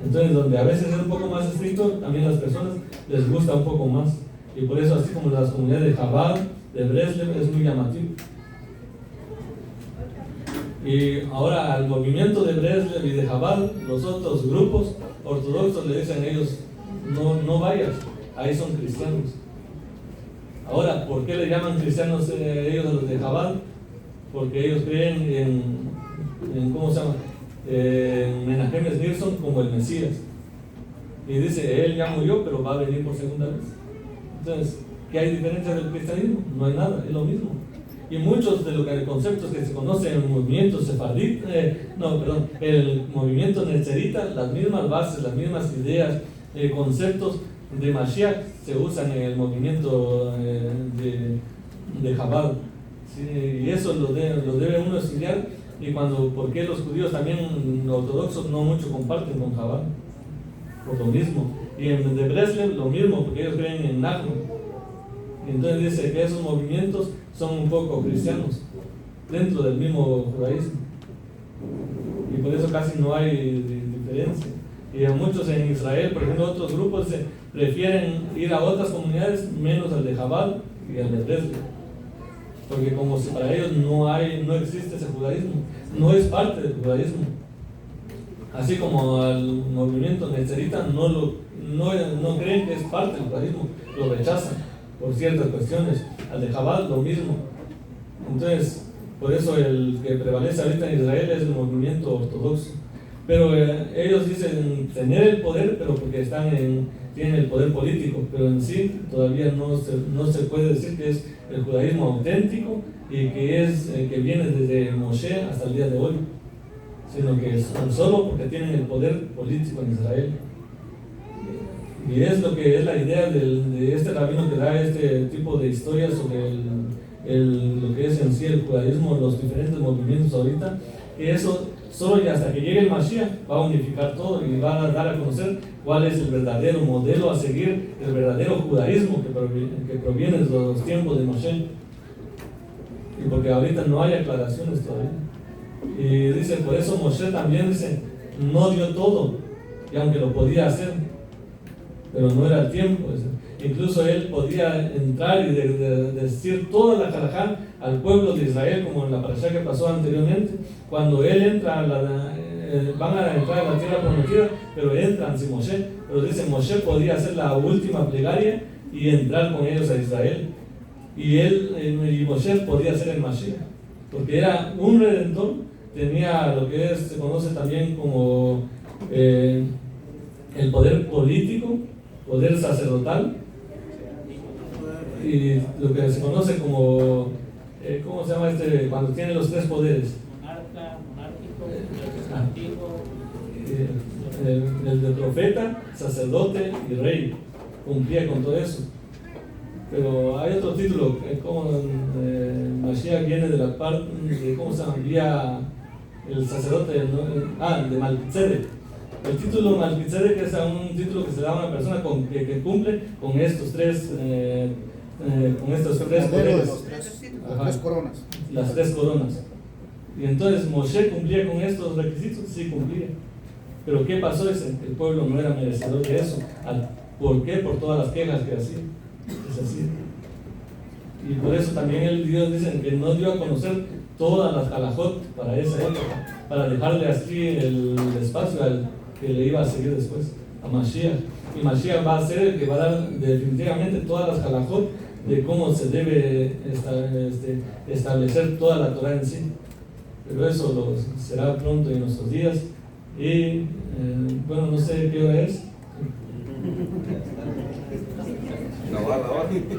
Entonces, donde a veces es un poco más estricto, también a las personas les gusta un poco más. Y por eso, así como las comunidades de Chabad, de Breslev, es muy llamativo. Y ahora al movimiento de Breslev y de Chabad, los otros grupos ortodoxos le dicen a ellos, no vayas, ahí son cristianos. Ahora, ¿por qué le llaman cristianos ellos a los de Chabad? Porque ellos creen en ¿cómo se llama? En Menachem Nilsson como el Mesías. Y dice, él ya murió, pero va a venir por segunda vez. Entonces, ¿qué hay diferencia del cristianismo? No hay nada, es lo mismo. Y muchos de los conceptos que se conocen en el movimiento sefardí, el movimiento netzerita, las mismas bases, las mismas ideas, conceptos de Mashiach se usan en el movimiento de Chabad. ¿Sí? Y eso lo debe uno estudiar. Y ¿por qué los judíos también ortodoxos no mucho comparten con Chabad? Por lo mismo. Y en de Breslev lo mismo, porque ellos creen en Nachman. Entonces dice que esos movimientos son un poco cristianos dentro del mismo judaísmo. Y por eso casi no hay diferencia. Y a muchos en Israel, por ejemplo, otros grupos prefieren ir a otras comunidades menos al de Chabad y al de Breslev. Porque como si para ellos no existe ese judaísmo, no es parte del judaísmo. Así como al movimiento netzerita no creen que es parte del judaísmo, lo rechazan por ciertas cuestiones. Al de Chabad lo mismo. Entonces, por eso el que prevalece ahorita en Israel es el movimiento ortodoxo. Pero ellos dicen tener el poder, pero porque tienen el poder político, pero en sí todavía no se puede decir que es el judaísmo auténtico y que viene desde Moshe hasta el día de hoy, sino que es solo porque tienen el poder político en Israel. Y es lo que es la idea de este rabino que da este tipo de historias sobre lo que es en sí el judaísmo, los diferentes movimientos ahorita, que eso solo y hasta que llegue el Mashiach va a unificar todo y va a dar a conocer cuál es el verdadero modelo a seguir, el verdadero judaísmo que proviene de los tiempos de Moshe. Y porque ahorita no hay aclaraciones todavía. Y dice, por eso Moshe también dice, no dio todo, y aunque lo podía hacer, pero no era el tiempo. Incluso él podía entrar y decir toda la halajá al pueblo de Israel, como en la parashá que pasó anteriormente. Cuando él entra, van a entrar a la tierra prometida, pero entran sin Moshe. Pero dice, Moshe podía hacer la última plegaria y entrar con ellos a Israel. Y Moshe podía ser el Mashiach, porque era un redentor, tenía lo que se conoce también como el poder político, poder sacerdotal, y lo que se conoce como, ¿cómo se llama cuando tiene los tres poderes? Monárquico, el de profeta, sacerdote y rey, cumplía con todo eso. Pero hay otro título, como Mashiach viene de la parte de cómo se llama el sacerdote, de Malquitzedek. El título Malquitzedek es un título que se da a una persona que cumple con estos tres poderes. Las coronas. Las tres coronas. Y entonces Moshe cumplía con estos requisitos, sí cumplía. Pero ¿qué pasó? El pueblo no era merecedor de eso. ¿Por qué? Por todas las quejas que hacía. Es así. Y por eso también Dios dice que no dio a conocer todas las halajot para esa época, para dejarle así el espacio al que le iba a seguir después, a Mashiach. Y Mashiach va a ser el que va a dar definitivamente todas las halajot de cómo se debe establecer toda la Torah en sí. Pero eso será pronto en nuestros días. Y no sé qué hora es.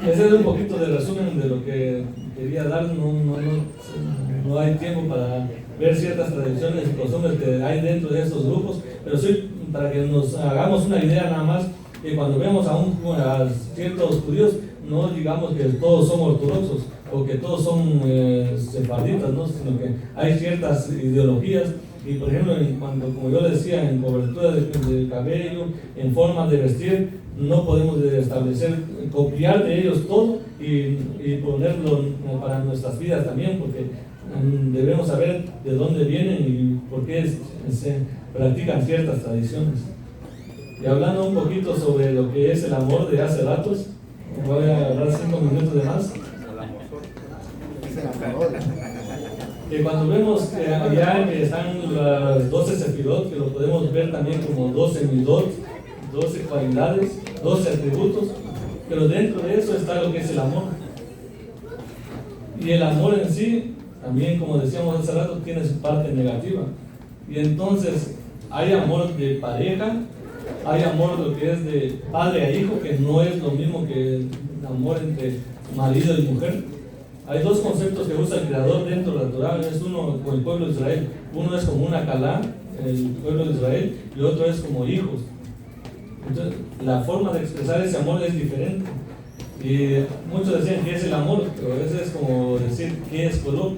Ese es un poquito de resumen de lo que quería dar. No hay tiempo para ver ciertas tradiciones y costumbres que hay dentro de estos grupos, pero sí para que nos hagamos una idea nada más, que cuando vemos a ciertos judíos, no digamos que todos son ortodoxos o que todos son sefarditas, ¿no? Sino que hay ciertas ideologías. Y por ejemplo, como yo les decía, en cobertura del cabello, en forma de vestir, no podemos establecer, copiar de ellos todo y ponerlo para nuestras vidas también, porque debemos saber de dónde vienen y por qué se practican ciertas tradiciones. Y hablando un poquito sobre lo que es el amor de hace ratos, voy a agarrar 5 minutos de más. Que cuando vemos que allá que están las 12 sefirot, que lo podemos ver también como 12 midot, 12 cualidades, 12 atributos, pero dentro de eso está lo que es el amor. Y el amor en sí, también como decíamos hace rato, tiene su parte negativa. Y entonces hay amor de pareja, hay amor lo que es de padre a hijo, que no es lo mismo que el amor entre marido y mujer. Hay dos conceptos que usa el Creador dentro de la Torá. Es uno con el pueblo de Israel. Uno es como una calá, el pueblo de Israel, y otro es como hijos. Entonces, la forma de expresar ese amor es diferente. Y muchos decían que es el amor, pero a veces es como decir qué es color.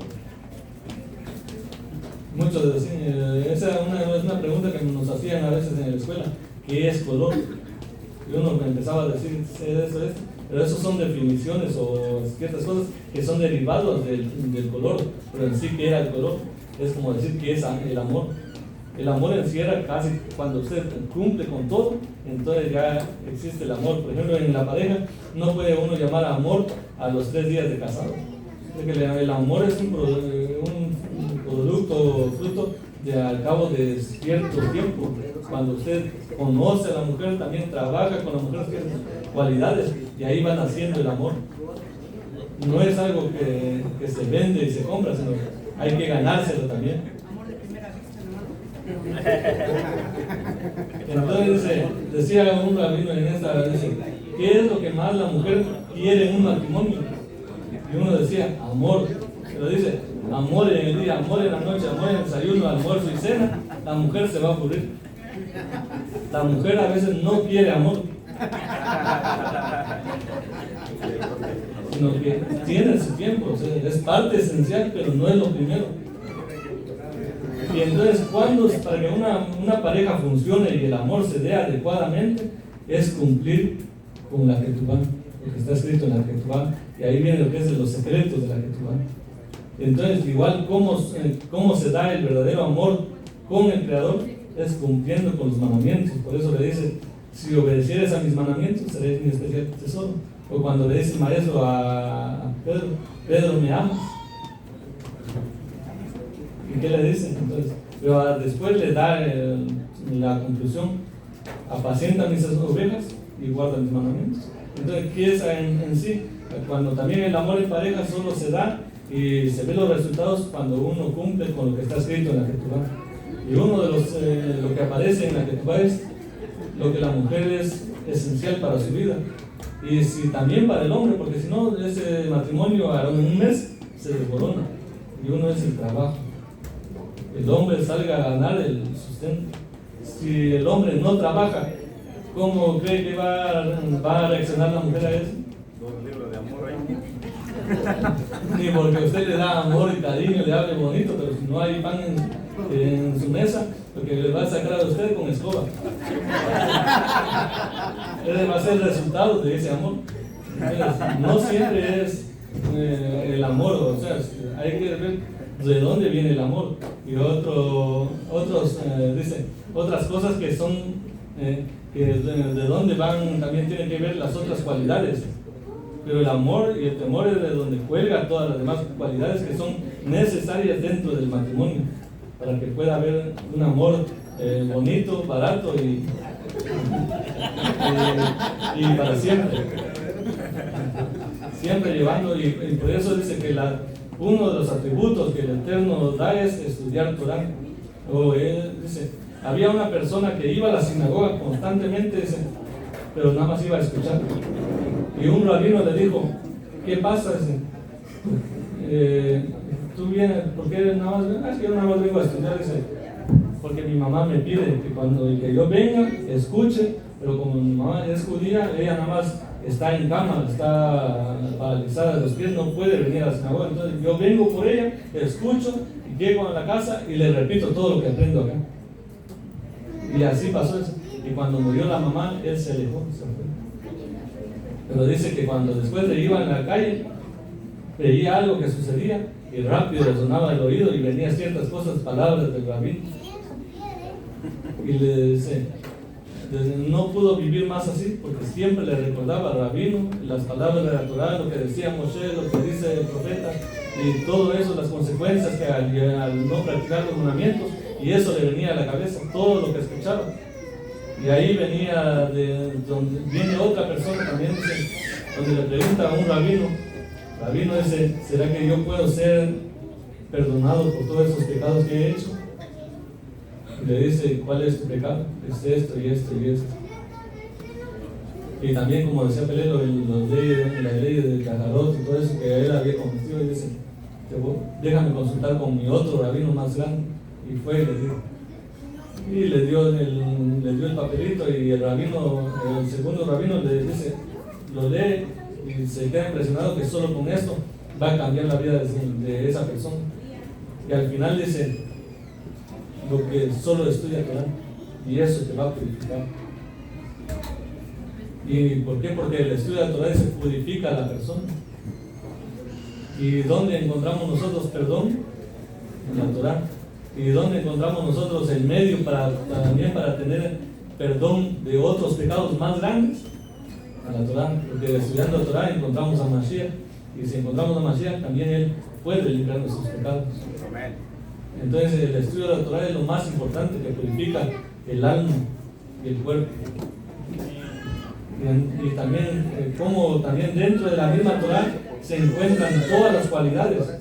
Muchos decían, esa es una pregunta que nos hacían a veces en la escuela, ¿qué es color? Y uno empezaba a decir, eso es. Pero esos son definiciones o ciertas cosas que son derivados del color, pero en sí, ¿qué era el color? Es como decir que es el amor. El amor encierra casi cuando usted cumple con todo, entonces ya existe el amor. Por ejemplo, en la pareja no puede uno llamar amor a los 3 días de casado. Porque el amor es un producto, fruto de al cabo de cierto tiempo. Cuando usted conoce a la mujer, también trabaja con la mujer, tiene cualidades, y ahí va naciendo el amor. No es algo que se vende y se compra, sino hay que ganárselo también. Entonces decía un rabino en esta, dice, ¿qué es lo que más la mujer quiere en un matrimonio? Y uno decía, amor. Pero dice, amor en el día, amor en la noche, amor en el desayuno, almuerzo y cena. La mujer se va a aburrir. La mujer a veces no quiere amor, sino que tiene su tiempo, o sea, es parte esencial, pero no es lo primero. Y entonces, para que una pareja funcione y el amor se dé adecuadamente, es cumplir con la Ketubá, lo que está escrito en la Ketubá, y ahí viene lo que es de los secretos de la Ketubá. Entonces, igual, ¿cómo se da el verdadero amor con el Creador? Es cumpliendo con los mandamientos. Por eso le dice, si obedecieres a mis mandamientos, seréis mi especial tesoro. O cuando le dice el maestro a Pedro, Pedro, ¿me amas? ¿Y qué le dice? Entonces, pero después le da la conclusión, apacienta mis ovejas y guarda mis mandamientos. Entonces, ¿qué es en sí? Cuando también el amor en pareja solo se da y se ven los resultados cuando uno cumple con lo que está escrito en la Ketubá. Y uno de lo que aparece en la Ketubá es lo que la mujer es esencial para su vida. Y si también para el hombre, porque si no, ese matrimonio en un mes se desborona. Y uno es el trabajo. El hombre salga a ganar el sustento. Si el hombre no trabaja, ¿cómo cree que va a reaccionar la mujer a eso? Un libro de amor ahí. Ni porque usted le da amor y cariño, le hable bonito, pero si no hay pan en su mesa, lo que le va a sacar a usted con escoba. Ese va a ser el resultado de ese amor. Entonces, no siempre es el amor, o sea, hay que ver de dónde viene el amor. Y otros dicen otras cosas que son que de dónde van, también tienen que ver las otras cualidades. Pero el amor y el temor es de donde cuelga todas las demás cualidades que son necesarias dentro del matrimonio, para que pueda haber un amor bonito, barato y para siempre. Siempre llevando, y por eso dice que uno de los atributos que el Eterno nos da es estudiar Torah. Dice, había una persona que iba a la sinagoga constantemente, dice, pero nada más iba a escuchar. Y un rabino le dijo, ¿qué pasa? Dice, tú vienes, ¿por qué nada más? Es que yo nada más vengo a estudiar, dice, porque mi mamá me pide que yo venga, escuche, pero como mi mamá es judía, ella nada más está en cama, está paralizada de los pies, no puede venir a la sinagoga. Entonces yo vengo por ella, escucho, y llego a la casa y le repito todo lo que aprendo acá. Y así pasó eso. y cuando murió la mamá, él se alejó, se fue. Pero dice que cuando después le iba en la calle, veía algo que sucedía y rápido le sonaba el oído y venía ciertas cosas, palabras del rabino. Y le dice, no pudo vivir más así porque siempre le recordaba al rabino las palabras de la Torah, lo que decía Moshe, lo que dice el profeta y todo eso, las consecuencias que al no practicar los mandamientos, y eso le venía a la cabeza, todo lo que escuchaba. Y ahí venía de donde viene otra persona también, dice, donde le pregunta a un rabino dice, ¿será que yo puedo ser perdonado por todos esos pecados que he hecho? Y le dice, ¿cuál es tu pecado? Es esto y esto y esto. Y también, como decía Pelelo, las leyes del Cajarot y todo eso que él había cometido, y dice, déjame consultar con mi otro rabino más grande. Y fue y le dijo. Y le dio el papelito, y el segundo rabino le dice, lo lee y se queda impresionado que solo con esto va a cambiar la vida de esa persona. Y al final dice, lo que solo estudia Torah, y eso te va a purificar. ¿Y por qué? Porque el estudio de Torah se purifica a la persona. ¿Y dónde encontramos nosotros perdón? En la Torah. ¿Y dónde encontramos nosotros el medio también para tener perdón de otros pecados más grandes? A la Torah. Porque estudiando la Torah encontramos a Mashiach, y si encontramos a Mashiach también Él puede limpiar nuestros pecados. Entonces el estudio de la Torah es lo más importante, que purifica el alma y el cuerpo. Y también, como también dentro de la misma Torah se encuentran todas las cualidades.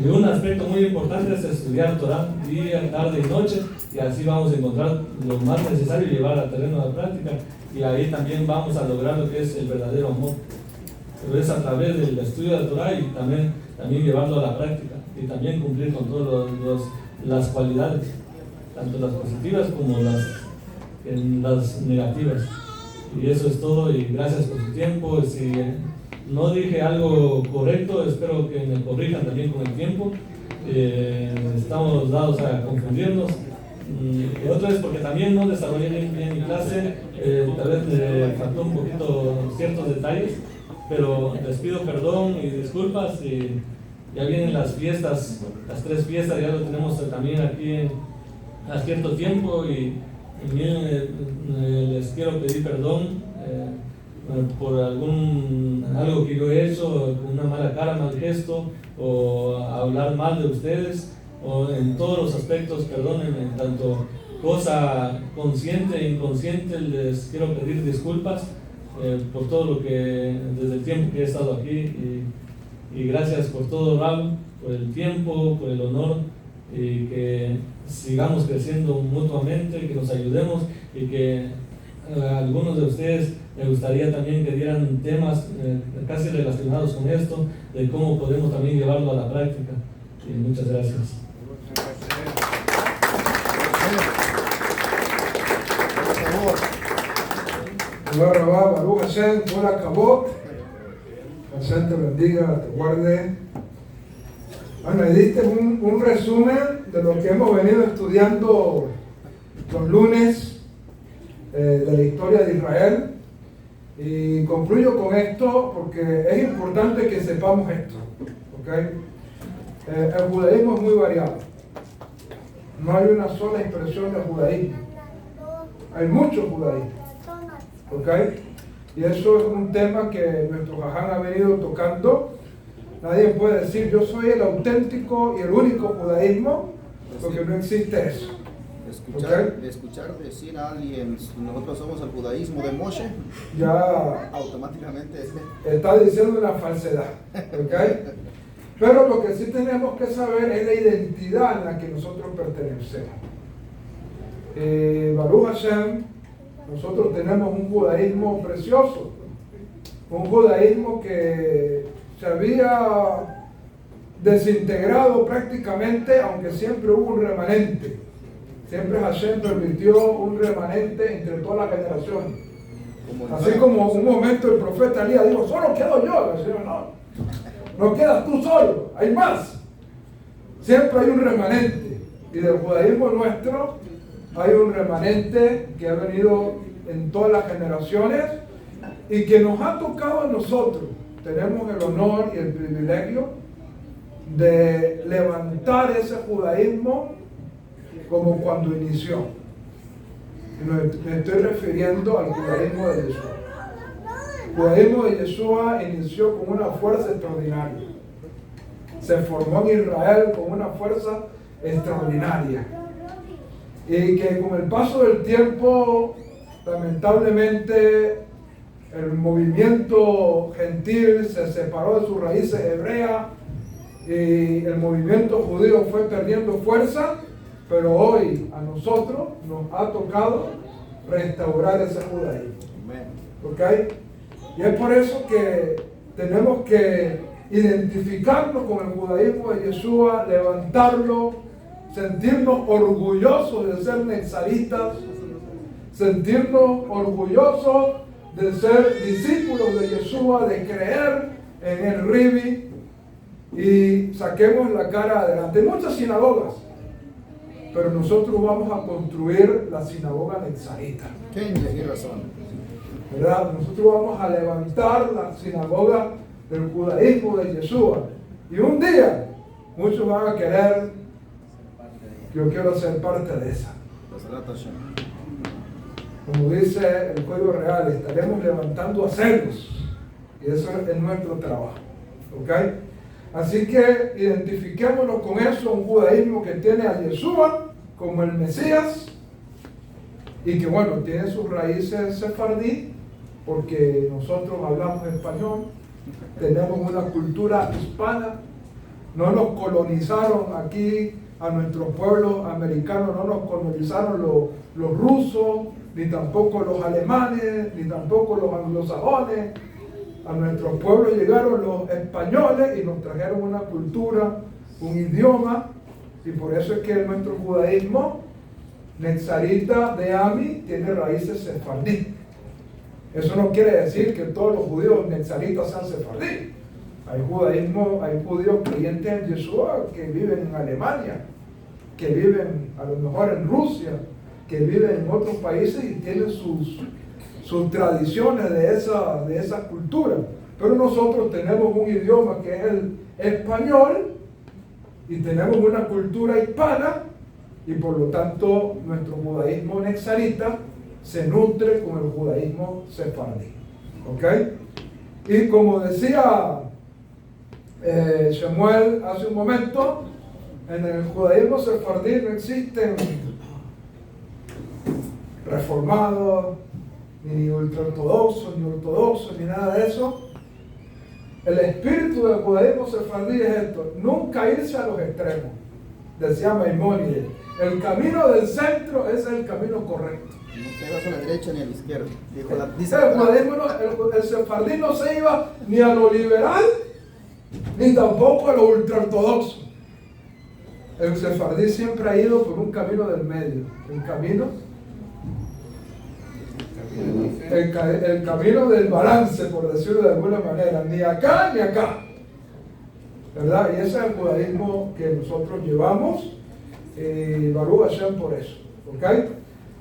Y un aspecto muy importante es estudiar Torah día, tarde y noche, y así vamos a encontrar lo más necesario y llevar al terreno de la práctica, y ahí también vamos a lograr lo que es el verdadero amor. Pero es a través del estudio de la Torah y también llevarlo a la práctica, y también cumplir con todas las cualidades, tanto las positivas como las negativas. Y eso es todo, y gracias por su tiempo. Si no dije algo correcto, espero que me corrijan también con el tiempo. Estamos dados a confundirnos. Y otra vez porque también no desarrollé bien mi clase, tal vez me faltó un poquito ciertos detalles, pero les pido perdón y disculpas. Y ya vienen las fiestas, las 3 fiestas, ya lo tenemos también aquí a cierto tiempo, y les quiero pedir perdón por algo que yo he hecho, con una mala cara, mal gesto, o hablar mal de ustedes, o en todos los aspectos. Perdónenme, tanto cosa consciente e inconsciente. Les quiero pedir disculpas por todo lo que, desde el tiempo que he estado aquí, y gracias por todo, Rab, por el tiempo, por el honor, y que sigamos creciendo mutuamente, que nos ayudemos, y que algunos de ustedes me gustaría también que dieran temas casi relacionados con esto, de cómo podemos también llevarlo a la práctica. Y muchas gracias. Baruch Hashem, todo acabó. Hashem te bendiga, te guarde. Bueno, y diste un resumen de lo que hemos venido estudiando los lunes de la historia de Israel. Y concluyo con esto porque es importante que sepamos esto. ¿Okay? El judaísmo es muy variado. No hay una sola expresión de judaísmo. Hay mucho judaísmo. ¿Okay? Y eso es un tema que nuestro jaján ha venido tocando. Nadie puede decir yo soy el auténtico y el único judaísmo, porque no existe eso. Escuchar decir a alguien nosotros somos el judaísmo de Moshe, ya automáticamente está diciendo una falsedad. ¿Okay? Pero lo que sí tenemos que saber es la identidad en la que nosotros pertenecemos. Baruch Hashem, nosotros tenemos un judaísmo precioso, un judaísmo que se había desintegrado prácticamente, aunque siempre hubo un remanente. Siempre Hashem permitió un remanente entre todas las generaciones. Así como un momento el profeta Elías dijo, solo quedo yo. El Señor, no quedas tú solo, hay más. Siempre hay un remanente. Y del judaísmo nuestro, hay un remanente que ha venido en todas las generaciones y que nos ha tocado a nosotros. Tenemos el honor y el privilegio de levantar ese judaísmo como cuando inició. Me estoy refiriendo al judaísmo de Yeshua. El judaísmo de Yeshua inició con una fuerza extraordinaria. Se formó en Israel con una fuerza extraordinaria. Y que con el paso del tiempo, lamentablemente, el movimiento gentil se separó de sus raíces hebreas y el movimiento judío fue perdiendo fuerza, pero hoy a nosotros nos ha tocado restaurar ese judaísmo. ¿Ok? Y es por eso que tenemos que identificarnos con el judaísmo de Yeshua, levantarlo, sentirnos orgullosos de ser nezaritas, sentirnos orgullosos de ser discípulos de Yeshua, de creer en el Ribi y saquemos la cara adelante. Hay muchas sinagogas, pero nosotros vamos a construir la sinagoga nezarita. Tiene razón. ¿Verdad? Nosotros vamos a levantar la sinagoga del judaísmo de Yeshua. Y un día muchos van a querer, yo quiero ser parte de esa. Como dice el Código Real, estaremos levantando acentos. Y eso es nuestro trabajo. ¿Ok? Así que identifiquémonos con eso, un judaísmo que tiene a Yeshua como el Mesías y que bueno, tiene sus raíces sefardí, porque nosotros hablamos español, tenemos una cultura hispana, no nos colonizaron aquí a nuestros pueblos americanos, no nos colonizaron los rusos, ni tampoco los alemanes, ni tampoco los anglosajones. A nuestros pueblos llegaron los españoles y nos trajeron una cultura, un idioma, y por eso es que nuestro judaísmo nezarita de Ami tiene raíces sefardí. Eso no quiere decir que todos los judíos nezaritas sean sefardí. Hay judíos creyentes en Yeshua que viven en Alemania, que viven a lo mejor en Rusia, que viven en otros países y tienen sus tradiciones de esa cultura. Pero nosotros tenemos un idioma que es el español y tenemos una cultura hispana y por lo tanto nuestro judaísmo nezarita se nutre con el judaísmo sefardí. ¿Ok? Y como decía Shemuel hace un momento, en el judaísmo sefardí no existen reformados, ni ultraortodoxos, ni ortodoxos, ni nada de eso. El espíritu del judaísmo sefardí es esto: nunca irse a los extremos. Decía Maimónides, el camino del centro es el camino correcto. No te vas a la derecha ni a la izquierda. El sefardí no se iba ni a lo liberal, ni tampoco a lo ultraortodoxo. El sefardí siempre ha ido por un camino del medio. El camino del balance, por decirlo de alguna manera, ni acá ni acá, ¿verdad? Y ese es el judaísmo que nosotros llevamos, Baruch Hashem por eso, ¿ok?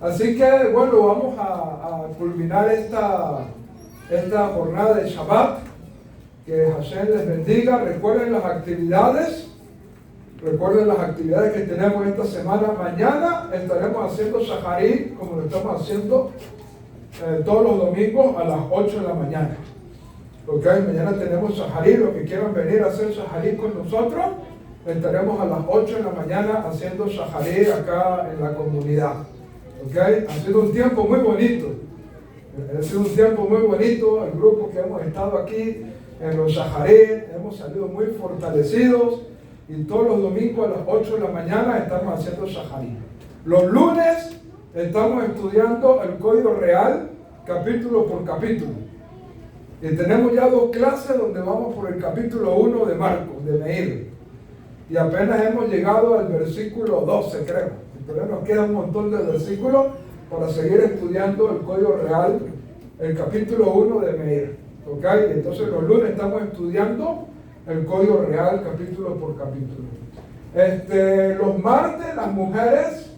Así que, bueno, vamos a culminar esta jornada de Shabbat, que Hashem les bendiga. Recuerden las actividades que tenemos esta semana. Mañana estaremos haciendo Shaharit, como lo estamos haciendo todos los domingos a las 8 de la mañana. Ok, mañana tenemos Shaharit. Los que quieran venir a hacer Shaharit con nosotros, estaremos a las 8 de la mañana haciendo Shaharit acá en la comunidad. Ok, ha sido un tiempo muy bonito. El grupo que hemos estado aquí en los Shaharit, hemos salido muy fortalecidos y todos los domingos a las 8 de la mañana estamos haciendo Shaharit. Los lunes estamos estudiando el Código Real, capítulo por capítulo. Y tenemos ya 2 clases donde vamos por el capítulo 1 de Marcos, de Meir. Y apenas hemos llegado al versículo 12, creo. Entonces nos queda un montón de versículos para seguir estudiando el Código Real, el capítulo 1 de Meir. ¿Ok? Entonces los lunes estamos estudiando el Código Real, capítulo por capítulo. Los martes las mujeres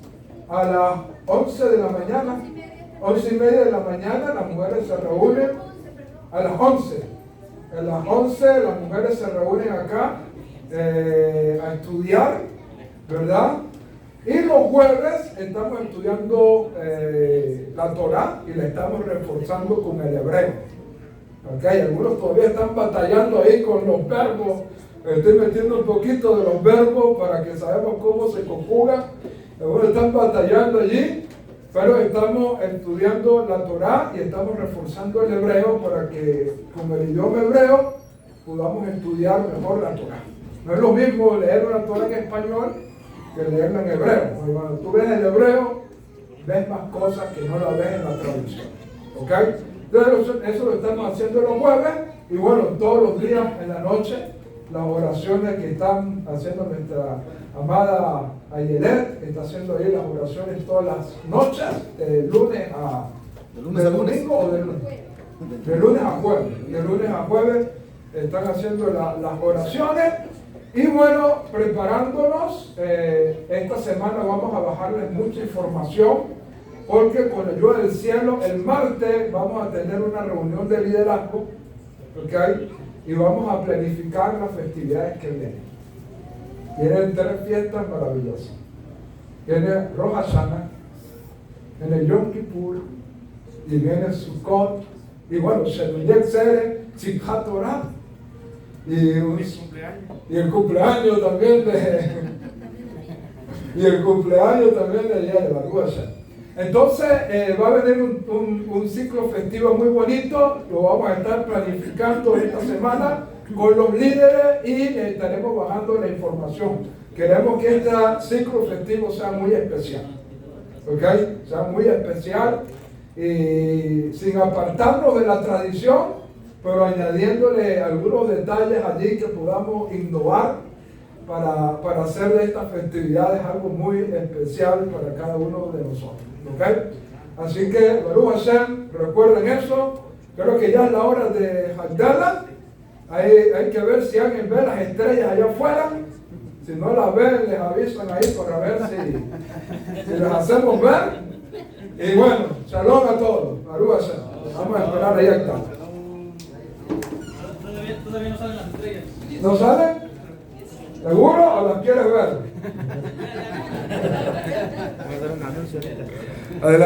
a las 11 de la mañana, 11:30 de la mañana, las mujeres se reúnen a las 11. A las 11 las mujeres se reúnen acá a estudiar, ¿verdad? Y los jueves estamos estudiando la Torá y la estamos reforzando con el hebreo. Okay, algunos todavía están batallando ahí con los verbos. Estoy metiendo un poquito de los verbos para que sabemos cómo se conjugan. Algunos están batallando allí, pero estamos estudiando la Torá y estamos reforzando el hebreo para que con el idioma hebreo podamos estudiar mejor la Torá. No es lo mismo leer una Torá en español que leerla en hebreo. Porque cuando tú ves el hebreo, ves más cosas que no la ves en la traducción. ¿Ok? Entonces eso lo estamos haciendo los jueves y bueno, todos los días en la noche, las oraciones que están haciendo nuestra amada Ayelet, está haciendo ahí las oraciones todas las noches, de lunes a domingo o de lunes a jueves. De lunes a jueves están haciendo las oraciones y bueno, preparándonos. Esta semana vamos a bajarles mucha información. Porque con la ayuda del cielo, el martes vamos a tener una reunión de liderazgo, ¿okay? Y vamos a planificar las festividades que vienen. Vienen 3 fiestas maravillosas. Viene Rosh Hashanah, viene Yom Kippur, y viene Sukkot, y bueno, Shenuye Tzere, Simchat Torah, y el cumpleaños también de Baruch Hashem. Entonces va a venir un ciclo festivo muy bonito, lo vamos a estar planificando esta semana con los líderes y estaremos bajando la información. Queremos que este ciclo festivo sea muy especial, ¿ok? Sea muy especial y sin apartarnos de la tradición, pero añadiéndole algunos detalles allí que podamos innovar para hacer de estas festividades algo muy especial para cada uno de nosotros. ¿Okay? Así que, Baruch Hashem, recuerden eso. Creo que ya es la hora de Hagdala. Hay que ver si alguien ve las estrellas allá afuera. Si no las ven, les avisan ahí para ver si las hacemos ver. Y bueno, shalom a todos. Baruch Hashem. Vamos a esperar ahí acá. Todavía no salen las estrellas. ¿No salen? ¿Seguro o las quieres ver? Vamos a dar un anuncio ahorita. Adelante.